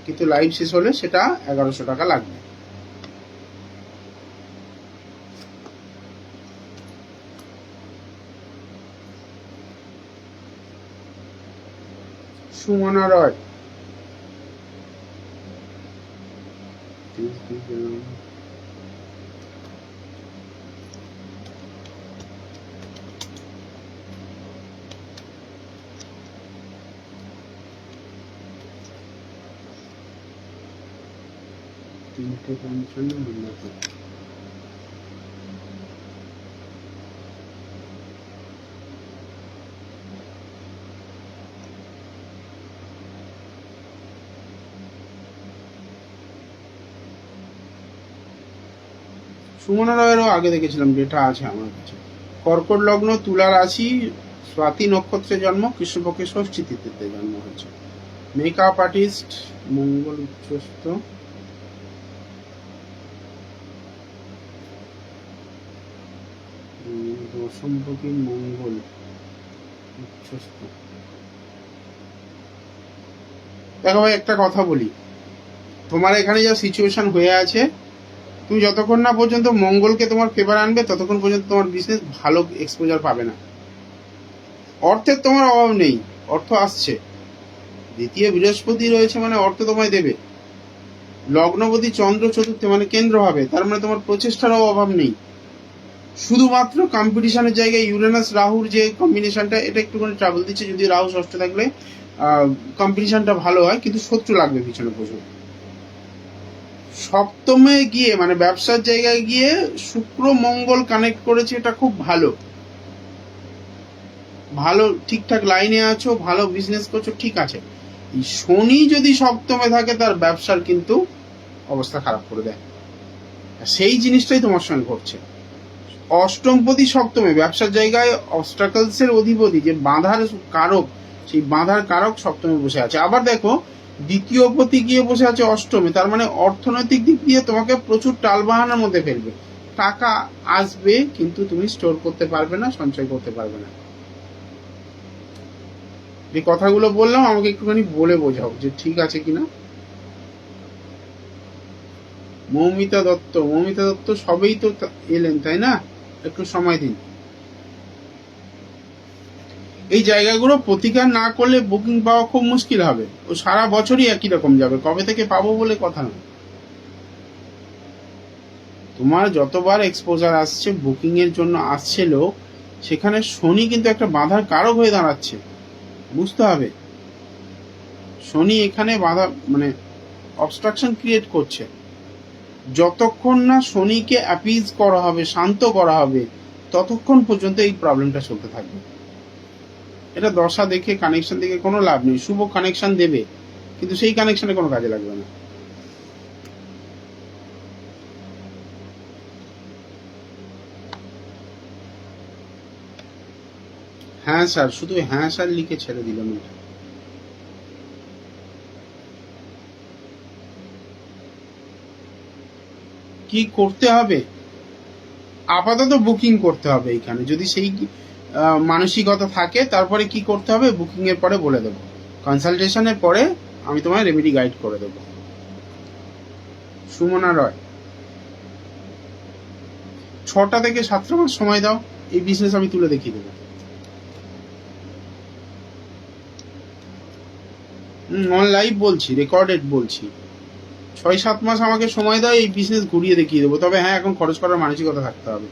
কিন্তু লাইভ শেষ হলে সেটা 1100 টাকা লাগবে। সুমনা রয়, তিনটে 55 সুমনা রয়েরও আগে দেখেছিলাম, ডেটা আছে আমার কাছে। কর্কট লগ্ন, তুলা রাশি, স্বাতি নক্ষত্রে জন্ম, কৃষ্ণপক্ষে ষষ্ঠী তিথিতে জন্ম হয়েছে। মেকআপ আর্টিস্ট, মঙ্গল উচ্চস্থ, দশমপতি মঙ্গল উচ্চস্থ। দেখো ভাই একটা কথা বলি, তোমার এখানে যা সিচুয়েশন হয়ে আছে, তুমি যতক্ষণ না পর্যন্ত মঙ্গলকে তোমার ফেভার আনবে ততক্ষণ পর্যন্ত তোমার বিজনেস ভালো এক্সপোজার পাবে না। অর্থের তোমার অভাব নেই, অর্থ আসছে। দ্বিতীয় বৃহস্পতি রয়েছে মানে অর্থ তোমায় দেবে। লগ্নপতি চন্দ্র চতুর্থে মানে কেন্দ্র হবে, তার মানে তোমার প্রচেষ্টারও অভাব নেই। শুধুমাত্র কম্পিটিশনের জায়গায় ইউরেনাস রাহুর যে কম্বিনেশনটা, এটা একটুখানি ট্রাবল দিচ্ছে। যদি রাহু ষষ্ঠ থাকলে কম্পিটিশনটা ভালো হয়, কিন্তু শত্রু লাগবে পিছনে প্রচুর। সপ্তমে গিয়ে মানে ব্যবসার জায়গায় গিয়ে শুক্র মঙ্গল কানেক্ট করেছে, এটা খুব ভালো। ভালো ঠিকঠাক লাইনে আছো, ভালো বিজনেস করছো, ঠিক আছে। শনি যদি সপ্তমে থাকে তার ব্যবসার কিন্তু অবস্থা খারাপ করে দেয়। সেই জিনিসটাই তোমার সঙ্গে ঘটছে। অষ্টমপতি সপ্তমে ব্যবসার জায়গায় অবস্টাকলস এর অধিপতি, যে বাধার কারক, সেই বাধার কারক সপ্তমে বসে আছে। আবার দেখো দ্বিতীয় পতি গিয়ে বসে আছে অষ্টমে, তার মানে অর্থনৈতিক দিক দিয়ে তোমাকে প্রচুর টালবাহানার মধ্যে ফেলবে। টাকা আসবে কিন্তু তুমি স্টোর করতে পারবে না, সঞ্চয় করতে পারবে না। যে কথাগুলো বললাম আমাকে একটুখানি বলে বোঝাও যে ঠিক আছে কিনা। মৌমিতা দত্ত, মৌমিতা দত্ত সবেই তো এলেন, তাই না? একটু সময় দিন। এই জায়গাগুলো প্রতিকার না করলে বুকিং পাওয়া খুব মুশকিল হবে। ও সারা বছরই একই রকম যাবে, কবে থেকে পাবো বলে কথা নয়। তোমার যতবার এক্সপোজার আসছে, বুকিং এর জন্য আসছে লোক, সেখানে শনি কিন্তু একটা বাধার কারক হয়ে দাঁড়াচ্ছে, বুঝতে হবে। শনি এখানে বাধা মানে অবস্ট্রাকশন ক্রিয়েট করছে। যতক্ষণ না শনিকে অ্যাপিজ করা হবে, শান্ত করা হবে, ততক্ষণ পর্যন্ত এই প্রবলেমটা চলতে থাকবে। এটা দশা দেখে, কানেকশন দেখে কোনো লাভ নেই। শুভ কানেকশন দেবে, কিন্তু সেই কানেকশনে কোনো কাজে লাগবে না। হ্যাঁ স্যার, শুধু হ্যাঁ স্যার লিখে ছেড়ে দিলাম। এটা কি করতে হবে? আপাতত বুকিং করতে হবে এইখানে, যদি সেই মানসিকতা থাকে। তারপরে কি করতে হবে বুকিং এর পরে বলে দেবো, কনসালটেশনের পরে আমি তোমায় রেমেডি গাইড করে দেবো। সুমনা রয়, 6টা থেকে 7টা মাস সময় দাও, এই বিজনেস আমি তুলে দেখিয়ে দেবো। অন লাইভ বলছি, রেকর্ডেড বলছি। 6-7 মাস আমাকে সময় দাও, এই বিজনেস ঘুরিয়ে দেখিয়ে দেবো। তবে হ্যাঁ, এখন খরচ করার মানসিকতা থাকতে হবে।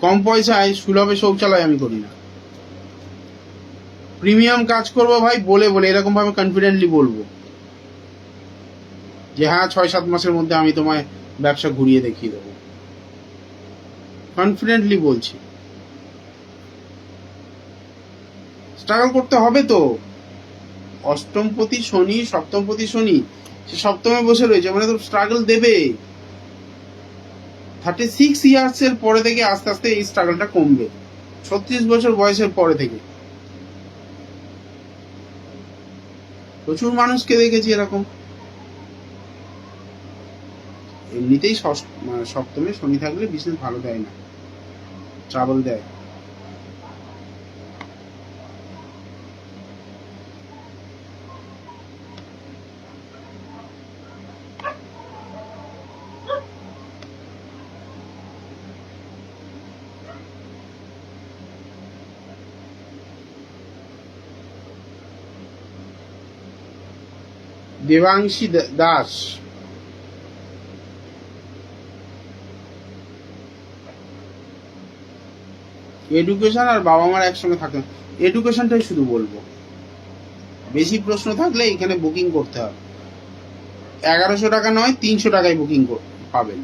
কম পয়সায় সুলভে শৌচালয় আমি করি না। প্রিমিয়াম কাজ করবো ভাই, বলে বলে এরকম ভাবে কনফিডেন্টলি বলবো যে হ্যাঁ 6-7 মাসের মধ্যে আমি তোমায় ব্যবসা ঘুরিয়ে দেখিয়ে দেবো। কনফিডেন্টলি বলছি। স্ট্রাগল করতে হবে তো। অষ্টমপতি শনি, সপ্তমপতি শনি, সে সপ্তমে বসে রয়েছে, মানে তো স্ট্রাগল দেবে। 36 ইয়ার্স এর পরে থেকে আস্তে আস্তে এই স্ট্রাগলটা কমবে। 36 বছর বয়সের পরে থেকে প্রচুর মানুষকে দেখেছি এরকম। এমনিতেই সপ্তমে শনি থাকলে বিজনেস ভালো দেয় না, ট্রাবল দেয়। দেবাংশী দাস, এডুকেশন আর বাবা মার একসঙ্গে থাকে, এডুকেশনটাই শুধু বলবো। বেশি প্রশ্ন থাকলে এখানে বুকিং করতে হবে। 1100 টাকা নয়, 300 টাকায় বুকিং পাবেন।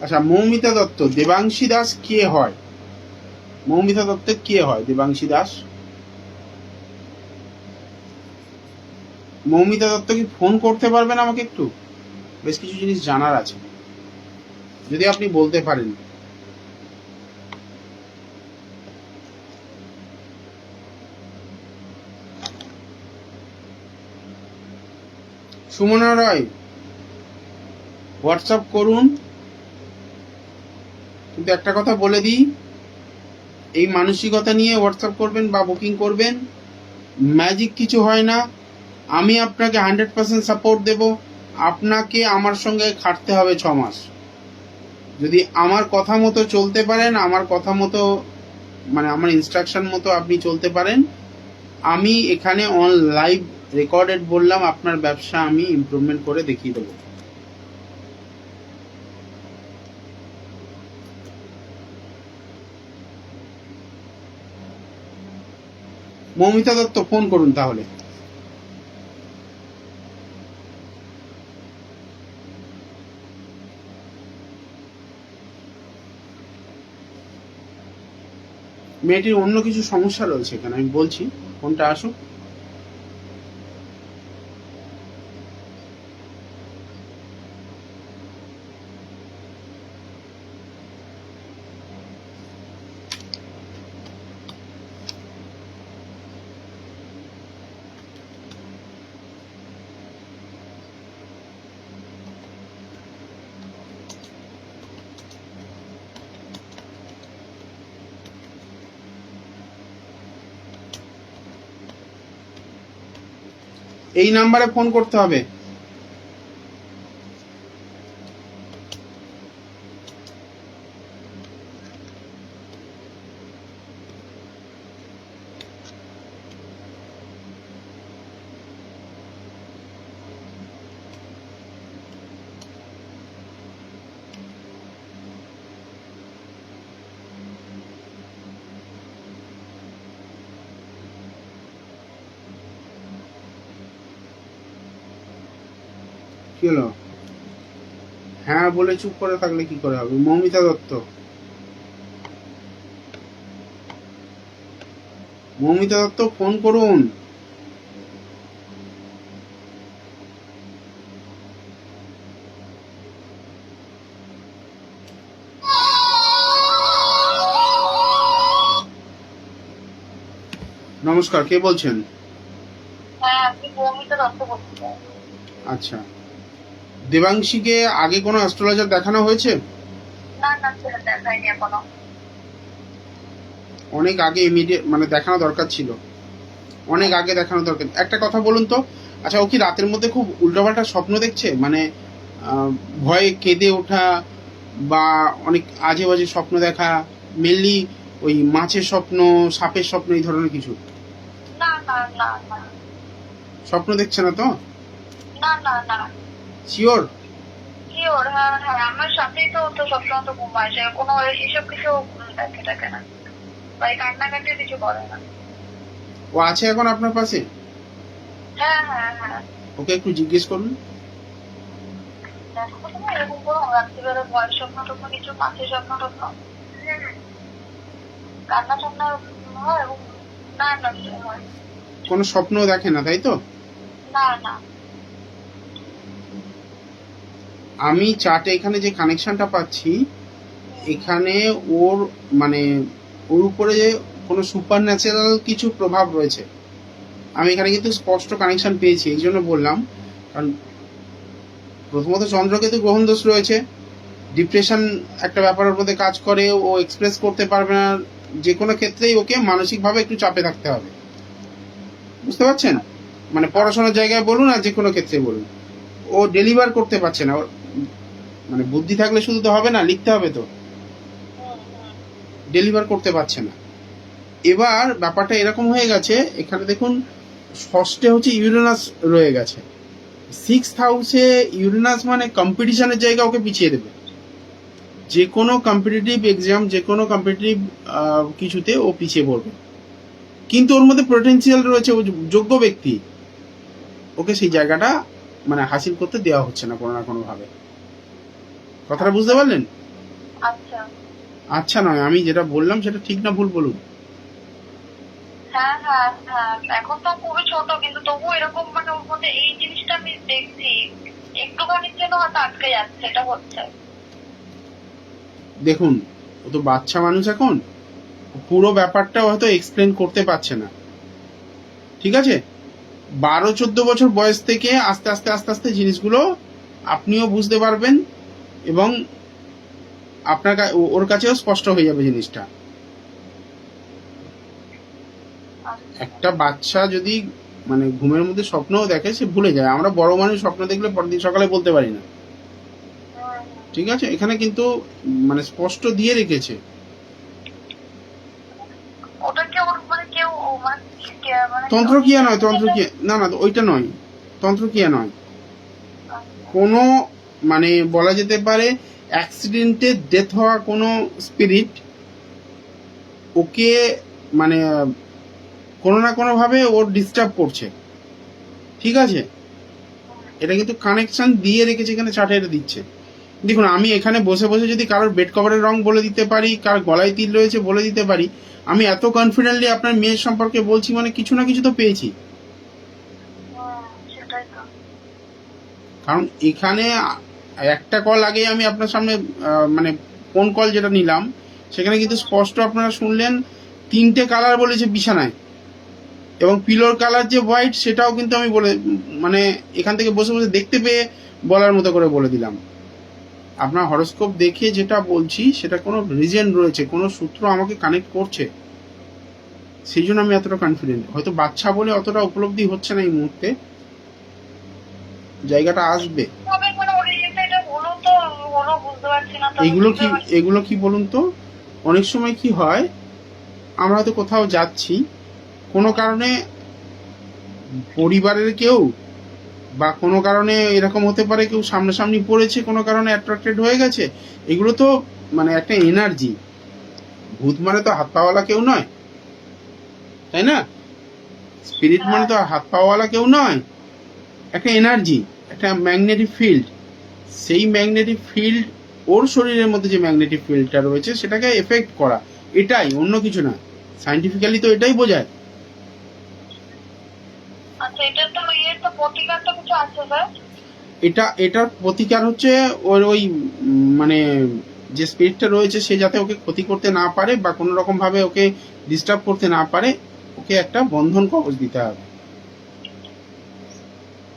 আচ্ছা, মৌমিতা দত্ত, দেবাংশী দাস কে হয়? মৌমিতা দত্ত কে হয়? দেবাংশী দাস, মৌমিতা দত্ত কি ফোন করতে পারবেন আমাকে একটু? বেশ কিছু জিনিস জানার আছে, যদি আপনি বলতে পারেন। সুমনা রয়, হোয়াটসঅ্যাপ করুন। কিন্তু একটা কথা বলে দিই, এই মানসিকতা নিয়ে হোয়াটসঅ্যাপ করবেন বা বুকিং করবেন, ম্যাজিক কিছু হয় না। আমি আপনাকে 100% সাপোর্ট দেব। আপনাকে আমার সঙ্গে খাটতে হবে 6 মাস। যদি আমার কথা মতো চলতে পারেন, আমার কথা মতো মানে আমার ইনস্ট্রাকশন মতো আপনি চলতে পারেন, আমি এখানে অন লাইভ রেকর্ডেড বললাম, আপনার ব্যবসা আমি ইমপ্রুভমেন্ট করে দেখিয়ে দেবো। মৌমিতা দত্ত, ফোন করুন তাহলে। মেয়েটির অন্য কিছু সমস্যা রয়েছে এখানে, আমি বলছি, ফোনটা আসুক। এই নাম্বারে ফোন করতে হবে। কি হলো? হ্যাঁ বলে চুপ করে থাকলে কি করে হবে? মৌমিতা দত্ত, মৌমিতা দত্ত ফোন করুন। নমস্কার, কে বলছেন? হ্যাঁ, আপনি মৌমিতা দত্ত বলছেন? আচ্ছা, দেবাংশীকে আগে কোনো অ্যাস্ট্রোলজার দেখানো হয়েছে? না না, সেটা দেখাইনি এখনো। অনেক আগে ইমিডিয়েট মানে দেখানো দরকার ছিল, অনেক আগে দেখানো দরকার। একটা কথা বলুন তো, আচ্ছা ও কি রাতের মধ্যে খুব উল্টোপাল্টা স্বপ্ন দেখছে, মানে ভয়ে কেঁদে ওঠা বা অনেক আজে বাজে স্বপ্ন দেখা, মেনলি ওই মাছের স্বপ্ন, সাপের স্বপ্ন, এই ধরনের কিছু না না না না স্বপ্ন দেখছে না তো? না না না শিওর? শিওর, হ্যাঁ হ্যাঁ, আমার সাথেই তো তো সবসময় তো ঘুমায়, সে কোনো এসব কিছু দেখে থাকে না, বা এই কান্নাকাটি কিছু করে না। ও আছে এখন আপনার পাশে? হ্যাঁ হ্যাঁ হ্যাঁ। ওকে একটু জিজ্ঞেস করুন। দেখো তুমি এরকম কোনো রাত্রিবেলা ভয়ের স্বপ্ন টপ্ন কিছু, মাছের স্বপ্ন টপ্ন, কান্না টান্না হয় এবং না না হয় কোনো স্বপ্ন দেখে না তাই তো? না না। আমি চার্টে এখানে যে কানেকশনটা পাচ্ছি, এখানে ওর মানে ওর উপরে কোনো সুপার ন্যাচারাল কিছু প্রভাব রয়েছে। আমি এখানে কিন্তু স্পষ্ট কানেকশন পেয়েছি, এই জন্য বললাম। কারণ প্রথমত চন্দ্রকেতু গ্রহণ দোষ রয়েছে, ডিপ্রেশন একটা ব্যাপারের মধ্যে কাজ করে, ও এক্সপ্রেস করতে পারবে না, যে কোনো ক্ষেত্রেই ওকে মানসিকভাবে একটু চাপে থাকতে হবে, বুঝতে পারছেন? মানে পড়াশোনার জায়গায় বলুন আর যে কোনো ক্ষেত্রে বলুন, ও ডেলিভার করতে পারছে না। মানে বুদ্ধি থাকলে শুধু তো হবে না, লিখতে হবে তো, ডেলিভার করতে পারছে না। এবার ব্যাপারটা এরকম হয়ে গেছে, এখানে দেখুন ষষ্ঠে হচ্ছে ইউরেনাস রয়ে গেছে, 6th হাউসে ইউরেনাস মানে কম্পিটিশনের জায়গা ওকে পিছিয়ে দেবে। যে কোনো কম্পিটিটিভ এক্সাম, যে কোনো কম্পিটিটিভ কিছুতে ও পিছিয়ে পড়বে, কিন্তু ওর মধ্যে পোটেনশিয়াল রয়েছে, ও যোগ্য ব্যক্তি, ওকে সেই জায়গাটা মানে হাসিল করতে দেওয়া হচ্ছে না কোনো না কোনো ভাবে। কথাটা বুঝতে পারলেন? আচ্ছা আচ্ছা নয়, আমি যেটা বললাম সেটা ঠিক না ভুল বলুন। হ্যাঁ হ্যাঁ হ্যাঁ, এখন তো খুবই ছোট, কিন্তু তবু এরকম মানে ওর মধ্যে এই জিনিসটা আমি দেখছি, একটুখানির জন্য হয়তো আটকে যাচ্ছে, এটা হচ্ছে। দেখুন ও তো বাচ্চা মানুষ, এখন পুরো ব্যাপারটা হয়তো এক্সপ্লেন করতে পারছে না, ঠিক আছে? 12-14 বছর বয়স থেকে আস্তে আস্তে আস্তে আস্তে জিনিসগুলো আপনিও বুঝতে পারবেন এবং আপনার ওর কাছেও স্পষ্ট হয়ে যাবে জিনিসটা। একটা বাচ্চা যদি মানে ঘুমের মধ্যে স্বপ্নও দেখে, সে ভুলে যায়। আমরা বড় মানুষ স্বপ্ন দেখলে পরের দিন সকালে বলতে পারি না, ঠিক আছে? এখানে কিন্তু মানে স্পষ্ট দিয়ে রেখেছে। ওটাকে ওর মানে কেউ মানে তন্ত্রক্রিয়া নয়, তন্ত্রক্রিয়া না না, ওইটা নয়, তন্ত্রক্রিয়া নয়, কোনো মানে বলা যেতে পারে অ্যাক্সিডেন্টে ডেথ হওয়া কোনো স্পিরিট ওকে মানে কোনো না কোনো ভাবে ওর ডিস্টার্ব করছে, ঠিক আছে? এটা কিন্তু কানেকশন দিয়ে রেখেছে, এখানে চার্টে এটা দিচ্ছে। দেখুন আমি এখানে বসে বসে যদি কারোর বেড কভারের রং বলে দিতে পারি, কার গলায় তিল রয়েছে বলে দিতে পারি, আমি এত কনফিডেন্টলি আপনার মেয়ের সম্পর্কে বলছি, মানে কিছু না কিছু তো পেয়েছি। কারণ এখানে একটা কল আগে আমি আপনার সামনে মানে ফোন কল যেটা নিলাম, সেখানে কিন্তু স্পষ্ট আপনারা শুনলেন 3টে কালার বলেছে বিছানায়, এবং পিলোর কালার যে হোয়াইট সেটাও কিন্তু আমি বলে মানে এখান থেকে বসে বসে দেখতে পেয়ে বলার মতো করে বলে দিলাম। আপনার হরোস্কোপ দেখে যেটা বলছি সেটা কোনো রিজন রয়েছে, কোনো সূত্র আমাকে কানেক্ট করছে, সেই জন্য আমি এতটা কনফিডেন্ট। হয়তো বাচ্চা বলে অতটা উপলব্ধি হচ্ছে না এই মুহূর্তে, জায়গাটা আসবে। তবে মানে ওর এটা হলো তো হলো বুঝতে পারছি না। এগুলো কি বলুন তো, অনেক সময় কি হয়, আমরা হয়তো কোথাও যাচ্ছি, কোনো কারণে পরিবারের কেউ বা কোনো কারণে এরকম হতে পারে কেউ সামনাসামনি পড়েছে, কোনো কারণে অ্যাট্রাক্টেড হয়ে গেছে। এগুলো তো মানে একটা এনার্জি। ভূত মানে তো হাত পাওয়ালা কেউ নয়, তাই না? স্পিরিট মানে তো হাত পাওয়ালা কেউ নয়, একটা এনার্জি, একটা ম্যাগনেটিক ফিল্ড। সেই ম্যাগনেটিক ফিল্ড, ওর শরীরের মধ্যে যে ম্যাগনেটিক ফিল্ডটা রয়েছে সেটাকে এফেক্ট করা, এটাই, অন্য কিছু না। সায়েন্টিফিক্যালি তো এটাই বোঝায়। আচ্ছা, এটা তো তো প্রতিকার তো কিছু আছে স্যার? এটার প্রতিকার হচ্ছে ওই মানে যে স্পিরিটটা রয়েছে সে যাতে ওকে ক্ষতি করতে না পারে বা কোনো রকম ভাবে ওকে ডিস্টার্ব করতে না পারে, ওকে একটা বন্ধন কবচ দিতে হবে।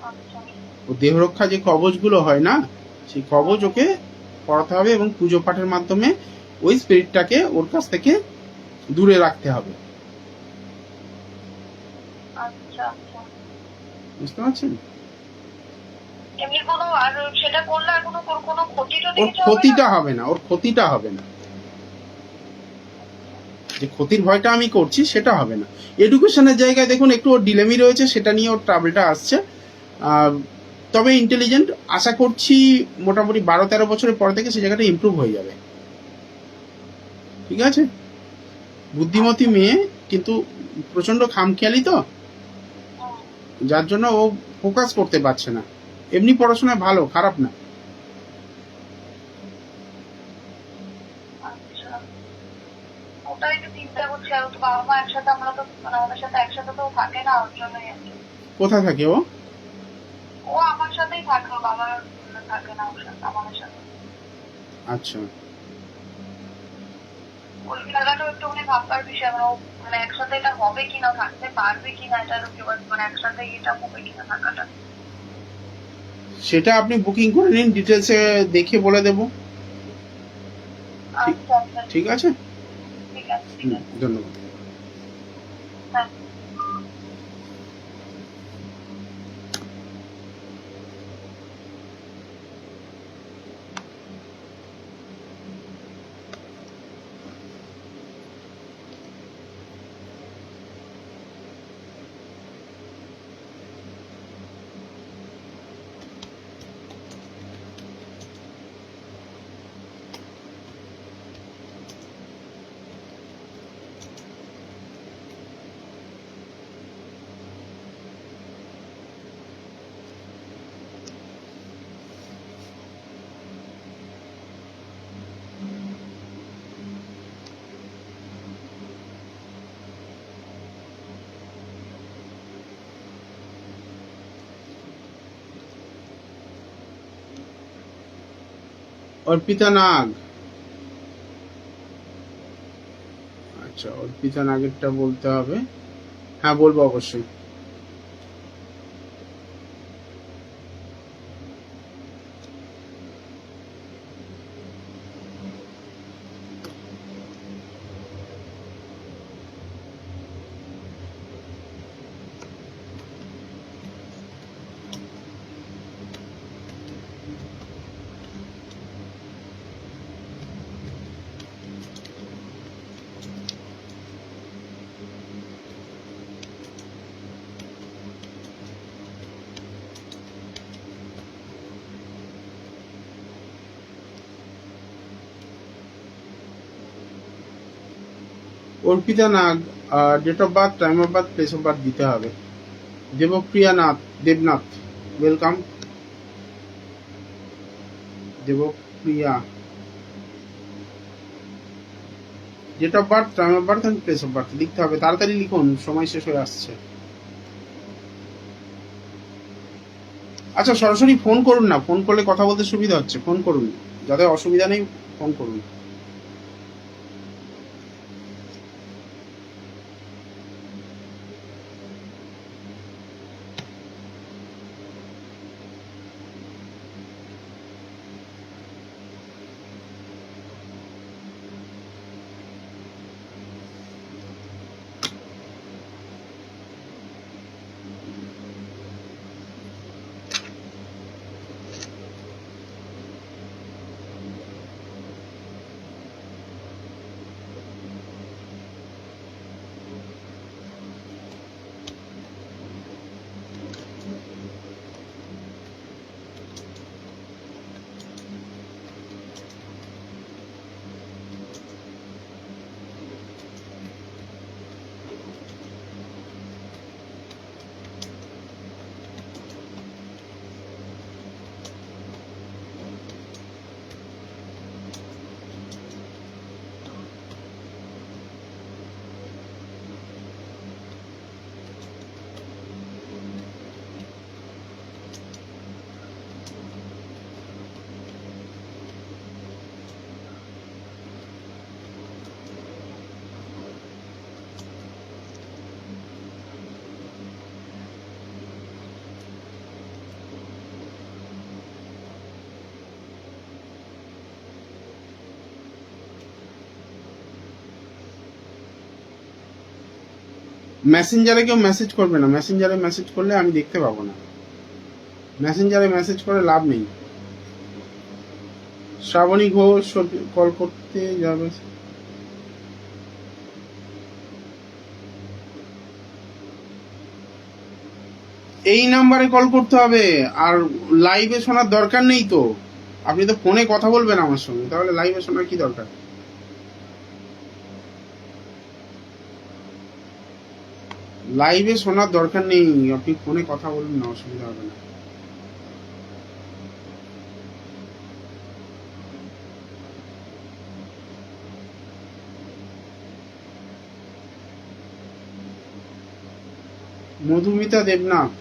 আচ্ছা ও দেহরক্ষা যে কবচগুলো হয় না, সেই কবচ ওকে পড়াতে হবে এবং পুজো পাঠের মাধ্যমে ওই স্পিরিটটাকে ওর কাছ থেকে দূরে রাখতে হবে। আচ্ছা আচ্ছা। বুঝতে পারছেন? এমনি কোনো আর সেটা করলে আর কোনো ক্ষতি টতি ওর কিছু হবে না? ক্ষতিটা হবে না, ওর ক্ষতিটা হবে না। যে ক্ষতির ভয়টা আমি করছি সেটা হবে না। এডুকেশনের জায়গায় দেখুন একটু ওর ডিলেমি রয়েছে, সেটা নিয়ে ওর ট্রাবলটা আসছে। তবে ইন্টেলিজেন্ট, আশা করছি মোটামুটি 12-13 বছরের পর থেকে সেই জায়গাটা ইমপ্রুভ হয়ে যাবে। ঠিক আছে? বুদ্ধিমতী মেয়ে, কিন্তু প্রচন্ড খামখেয়ালি তো, যার জন্য ও ফোকাস করতে পারছে না। এমনি পড়াশোনায় ভালো, খারাপ না। আচ্ছা, ওটাই তো চিন্তা করছি। আর তো বাবা মা একসাথে, আমরা তো মানে আমাদের সাথে একসাথে তো থাকে না, ওর জন্যই আর কি। কোথায় থাকে ও? ও আমার সাথেই থাকে, ওর বাবা থাকে না ওর সাথে, আমাদের সাথে। আচ্ছা, ওই জায়গাটাও একটুখানি ভাববার বিষয়। মানে ও মানে একসাথে এটা হবে কিনা, থাকতে পারবে কিনা, এটা মানে একসাথে এটা হবে কিনা থাকাটা। সেটা আপনি বুকিং করে নিন, ডিটেলসে দেখে বলে দেবো। আচ্ছা আচ্ছা, ঠিক আছে, ঠিক আছে ঠিক আছে। ধন্যবাদ। হ্যাঁ। অর্পিতা নাগ। আচ্ছা, অর্পিতা নাগেরটা বলতে হবে। হ্যাঁ, বলবো অবশ্যই। Arpita Nag, date of birth, time of birth, place of birth দিতে হবে। Debpriya Nath, Debnath, welcome. Debpriya, date of birth, time of birth and place of birth লিখতে হবে। তাড়াতাড়ি লিখুন, সময় শেষ হয়ে আসছে। আচ্ছা, সরাসরি ফোন করুন না, ফোন করলে কথা বলতে সুবিধা হচ্ছে, ফোন করুন, যাদের অসুবিধা নেই ফোন করুন। মেসেঞ্জারে কেউ মেসেজ করবে না, মেসেঞ্জারে মেসেজ করলে আমি দেখতে পাবো না, মেসেঞ্জারে মেসেজ করে লাভ নেই। শ্রাবণী ঘোষ কল করতে যাবে, এই নাম্বারে কল করতে হবে, আর লাইভে শোনার দরকার নেই তো, আপনি তো ফোনে কথা বলবেন আমার সঙ্গে, তাহলে লাইভে শোনার কি দরকার? লাইভে শোনার দরকার নেই, আপনি ফোনে কথা বলুন না, অসুবিধা হবে না। মধুমিতা দেবনাথ,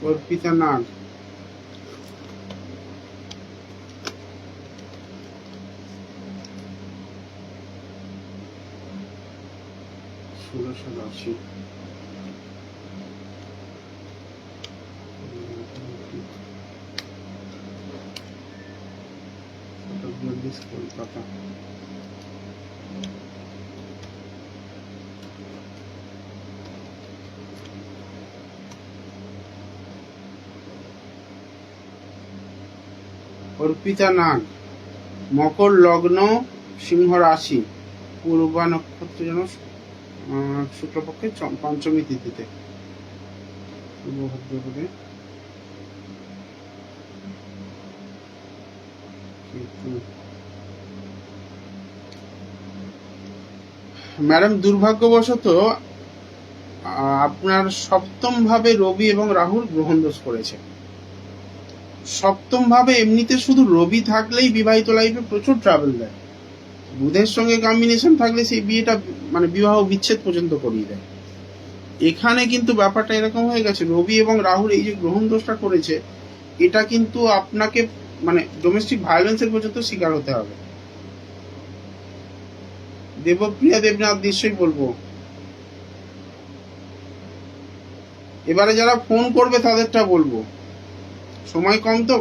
অর্পিতা নাগ, সুরসা দাসী, কলকাতা, অর্পিতা নাগ, মকর লগ্ন, সিংহ রাশি, পূর্বা নক্ষত্র যেন শুক্লপক্ষে পঞ্চমী তিথিতে, ম্যাডাম দুর্ভাগ্যবশত আপনার সপ্তম ভাবে রবি এবং রাহুর গ্রহণ দোষ করেছে। সপ্তম ভাবে এমনিতে শুধু রবি থাকলেই বিবাহিত লাইফে প্রচুর ট্রাভেল দেয়, বুধের সঙ্গে কম্বিনেশন থাকলে সেই বিয়েটা মানে বিবাহ বিচ্ছেদ পর্যন্ত করিয়ে দেয়। এখানে কিন্তু ব্যাপারটা এরকম হয়ে গেছে, রবি এবং রাহুর এই যে গ্রহণ দোষটা করেছে, এটা কিন্তু আপনাকে মানে ডোমেস্টিক ভায়োলেন্সের পর্যন্ত শিকার হতে হবে। দেবপ্রিয়া দেবনাথ নিশ্চয়ই বলবো, এবারে যারা ফোন করবে তাদেরটা বলবো, সময় কম তো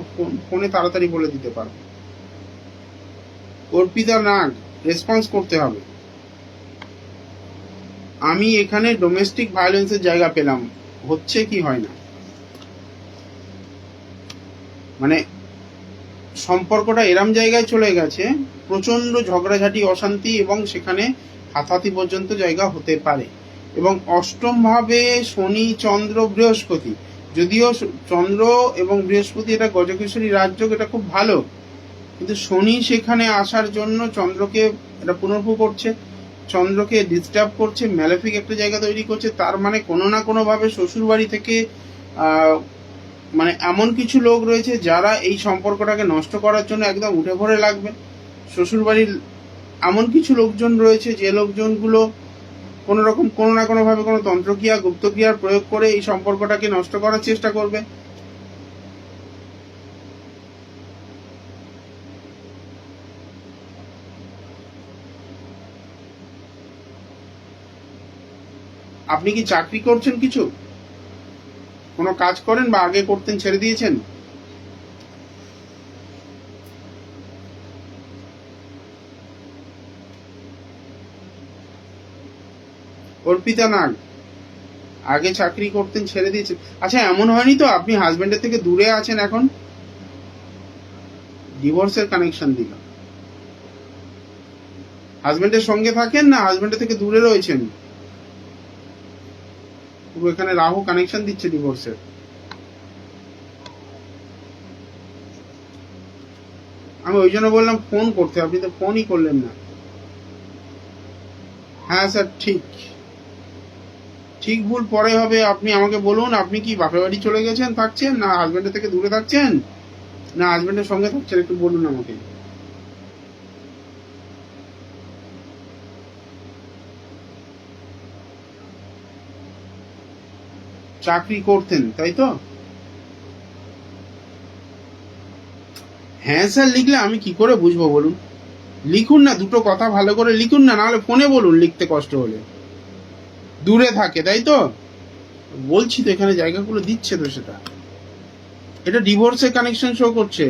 ফোনে তাড়াতাড়ি বলে দিতে পারবো। অর্পিতা নাগ, রেসপন্স করতে হবে। আমি এখানে ডোমেস্টিক ভায়োলেন্সের জায়গা পেলাম, হচ্ছে কি হয় না, মানে সম্পর্কটা এরম জায়গায় চলে গেছে, প্রচন্ড ঝগড়াঝাটি, অশান্তি এবং সেখানে হাতাহাতি পর্যন্ত জায়গা হতে পারে। এবং অষ্টম ভাবে শনি, চন্দ্র, বৃহস্পতি, যদিও চন্দ্র এবং বৃহস্পতি এটা গজকেশরী রাজযোগ, এটা খুব ভালো, কিন্তু শনি সেখানে আসার জন্য চন্দ্রকে এটা পুনর্ভূ করছে, চন্দ্রকে ডিস্টার্ব করছে, ম্যালেফিক একটা জায়গা তৈরি করছে। তার মানে কোনো না কোনো ভাবে শ্বশুর বাড়ি থেকে মানে এমন কিছু লোক রয়েছে যারা এই সম্পর্কটাকে নষ্ট করার জন্য একদম উঠে পড়ে লাগবে। শ্বশুর বাড়ির এমন কিছু লোকজন রয়েছে যে লোকজনগুলো কোনো রকম কোনো না কোনো ভাবে কোনো তন্ত্রক্রিয়া, গুপ্তক্রিয়ার প্রয়োগ করে এই সম্পর্কটাকে নষ্ট করার চেষ্টা করবে। আপনি কি চাকরি করছেন, কিছু কোনো কাজ করেন, বা আগে করতেন ছেড়ে দিয়েছেন? অর্পিতা নাগ, আগে চাকরি করতেন ছেড়ে দিয়েছেন, আচ্ছা এমন হয়নি তো আপনি হাজবেন্ডের থেকে দূরে আছেন, এখন ডিভোর্সের কানেকশন দিল? হাজবেন্ডের সঙ্গে থাকেন না হাজবেন্ডের থেকে দূরে রয়েছেন? পুরো এখানে রাহু কানেকশন দিচ্ছে ডিভোর্সের। আমি ওই জন্য বললাম ফোন করতে, আপনি তো ফোনই করলেন না। হ্যাঁ স্যার, ঠিক ঠিক ভুল পরে হবে, আপনি আমাকে বলুন, আপনি কি বাপের বাড়ি চলে গেছেন, থাকছেন, না হাজবেন্ডের থেকে দূরে থাকছেন, না হাজবেন্ডের সঙ্গে থাকছেন, একটু বলুন আমাকে। চাকরি করতেন তাই তো? হ্যাঁ স্যার লিখলে আমি কি করে বুঝবো বলুন? লিখুন না, দুটো কথা ভালো করে লিখুন না, নাহলে ফোনে বলুন লিখতে কষ্ট হলে। দূরে থাকে তাই তো? বলছি তো এখানে জায়গাগুলো দিচ্ছে তো, সেটা এটা ডিভোর্সের কানেকশন শো করছে,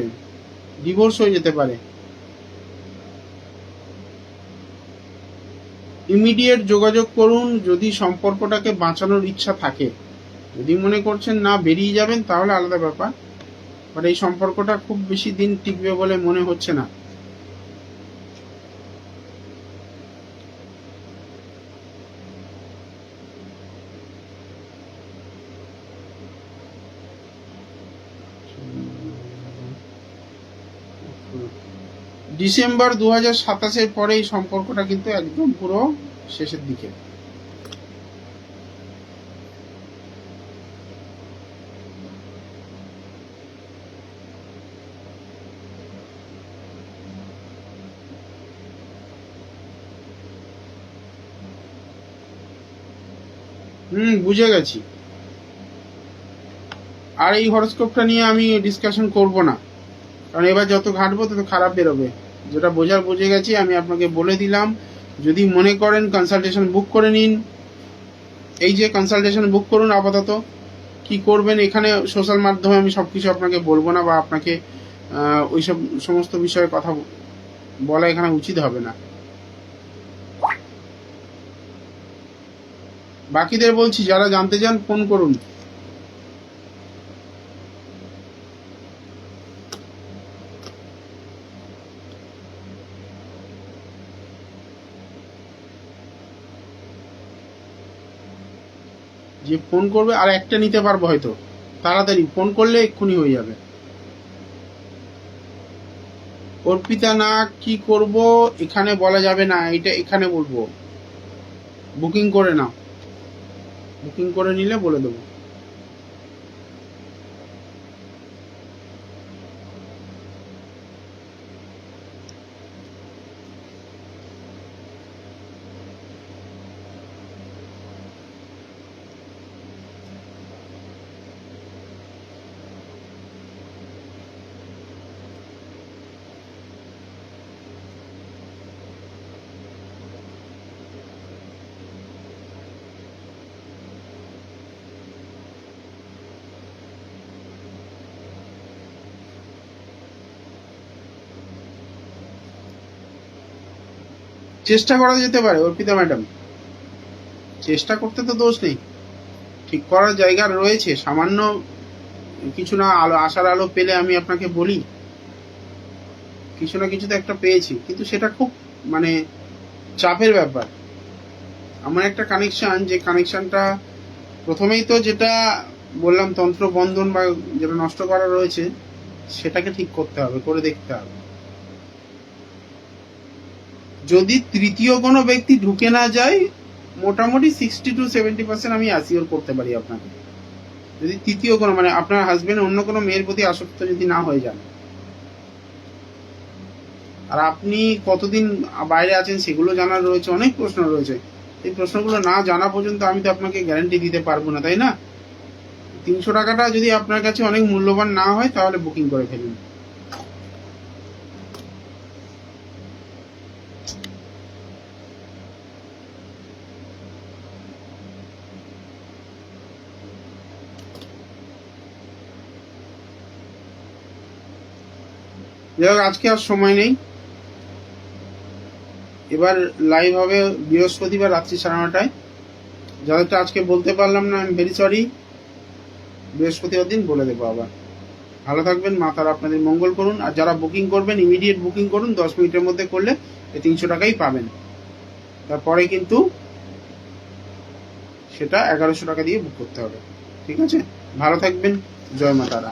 ডিভোর্স হয়ে যেতে পারে। ইমিডিয়েট যোগাযোগ করুন যদি সম্পর্কটাকে বাঁচানোর ইচ্ছা থাকে। যদি মনে করছেন না বেরিয়ে যাবেন তাহলে আলাদা ব্যাপার, বাট এই সম্পর্কটা খুব বেশি দিন টিকবে বলে মনে হচ্ছে না। ডিসেম্বর 2027 পরে এই সম্পর্কটা কিন্তু একদম পুরো শেষের দিকে। বুঝে গেছি। আর এই হরোস্কোপটা নিয়ে আমি ডিসকাশন করব না, কারণ এবার যত ঘাটবো তত খারাপ বেরোবে। যেটা বোঝার বুঝে গেছি, আমি আপনাকে বলে দিলাম। যদি মনে করেন কনসালটেশন বুক করে নিন, এই যে কনসালটেশন বুক করুন। আপাতত কি করবেন এখানে সোশ্যাল মাধ্যমে আমি সবকিছু আপনাকে বলবো না, বা আপনাকে ওইসব সমস্ত বিষয়ে কথা বলা এখানে উচিত হবে না। বাকিদের বলছি যারা জানতে চান ফোন করুন। যে ফোন করবে আর একটা নিতে পারবো হয়তো, তাড়াতাড়ি ফোন করলে এক্ষুনি হয়ে যাবে। অর্পিতা না, কি করব এখানে বলা যাবে না, এটা এখানে বলবো। বুকিং করে নাও, বুকিং করে নিলে বলে দেবো। চেষ্টা করা যেতে পারে অর্পিতা ম্যাডাম, চেষ্টা করতে তো দোষ নেই। ঠিক করার জায়গা রয়েছে, সামান্য কিছু না আলো, আশার আলো পেলে আমি আপনাকে বলি কিছু না কিছু তো একটা পেয়েছি, কিন্তু সেটা খুব মানে চাপের ব্যাপার। আমার একটা কানেকশন, যে কানেকশনটা প্রথমেই তো যেটা বললাম তন্ত্র বন্ধন বা যেটা নষ্ট করা রয়েছে সেটাকে ঠিক করতে হবে, করে দেখতে হবে। যদি তৃতীয় কোনো ব্যক্তি ঢুকে না যায়, মোটামুটি 60 to 70% আমি অ্যাসিওর করতে পারি আপনাকে। যদি তৃতীয় কোনো মানে আপনার হাজবেন্ড অন্য কোনো মেয়ের প্রতি আসক্ত যদি না হয়ে যান, আর আপনি কতদিন বাইরে আছেন সেগুলো জানার রয়েছে, অনেক প্রশ্ন রয়েছে। এই প্রশ্নগুলো না জানা পর্যন্ত আমি তো আপনাকে গ্যারান্টি দিতে পারবো না, তাই না? 300 টাকাটা যদি আপনার কাছে অনেক মূল্যবান না হয় তাহলে বুকিং করে ফেলুন। যাই হোক, আজকে আর সময় নেই। এবার লাইভ হবে বৃহস্পতিবার রাত্রি 9:30টায়। যাদেরটা আজকে বলতে পারলাম না, আমি ভেরি সরি। বৃহস্পতিবার দিন বলে দেবো আবার। ভালো থাকবেন, মা তারা আপনাদের মঙ্গল করুন। আর যারা বুকিং করবেন ইমিডিয়েট বুকিং করুন, 10 মিনিটের মধ্যে করলে এই 300 টাকাই পাবেন। তারপরে কিন্তু সেটা 1100 টাকা দিয়ে বুক করতে হবে। ঠিক আছে, ভালো থাকবেন, জয় মা তারা।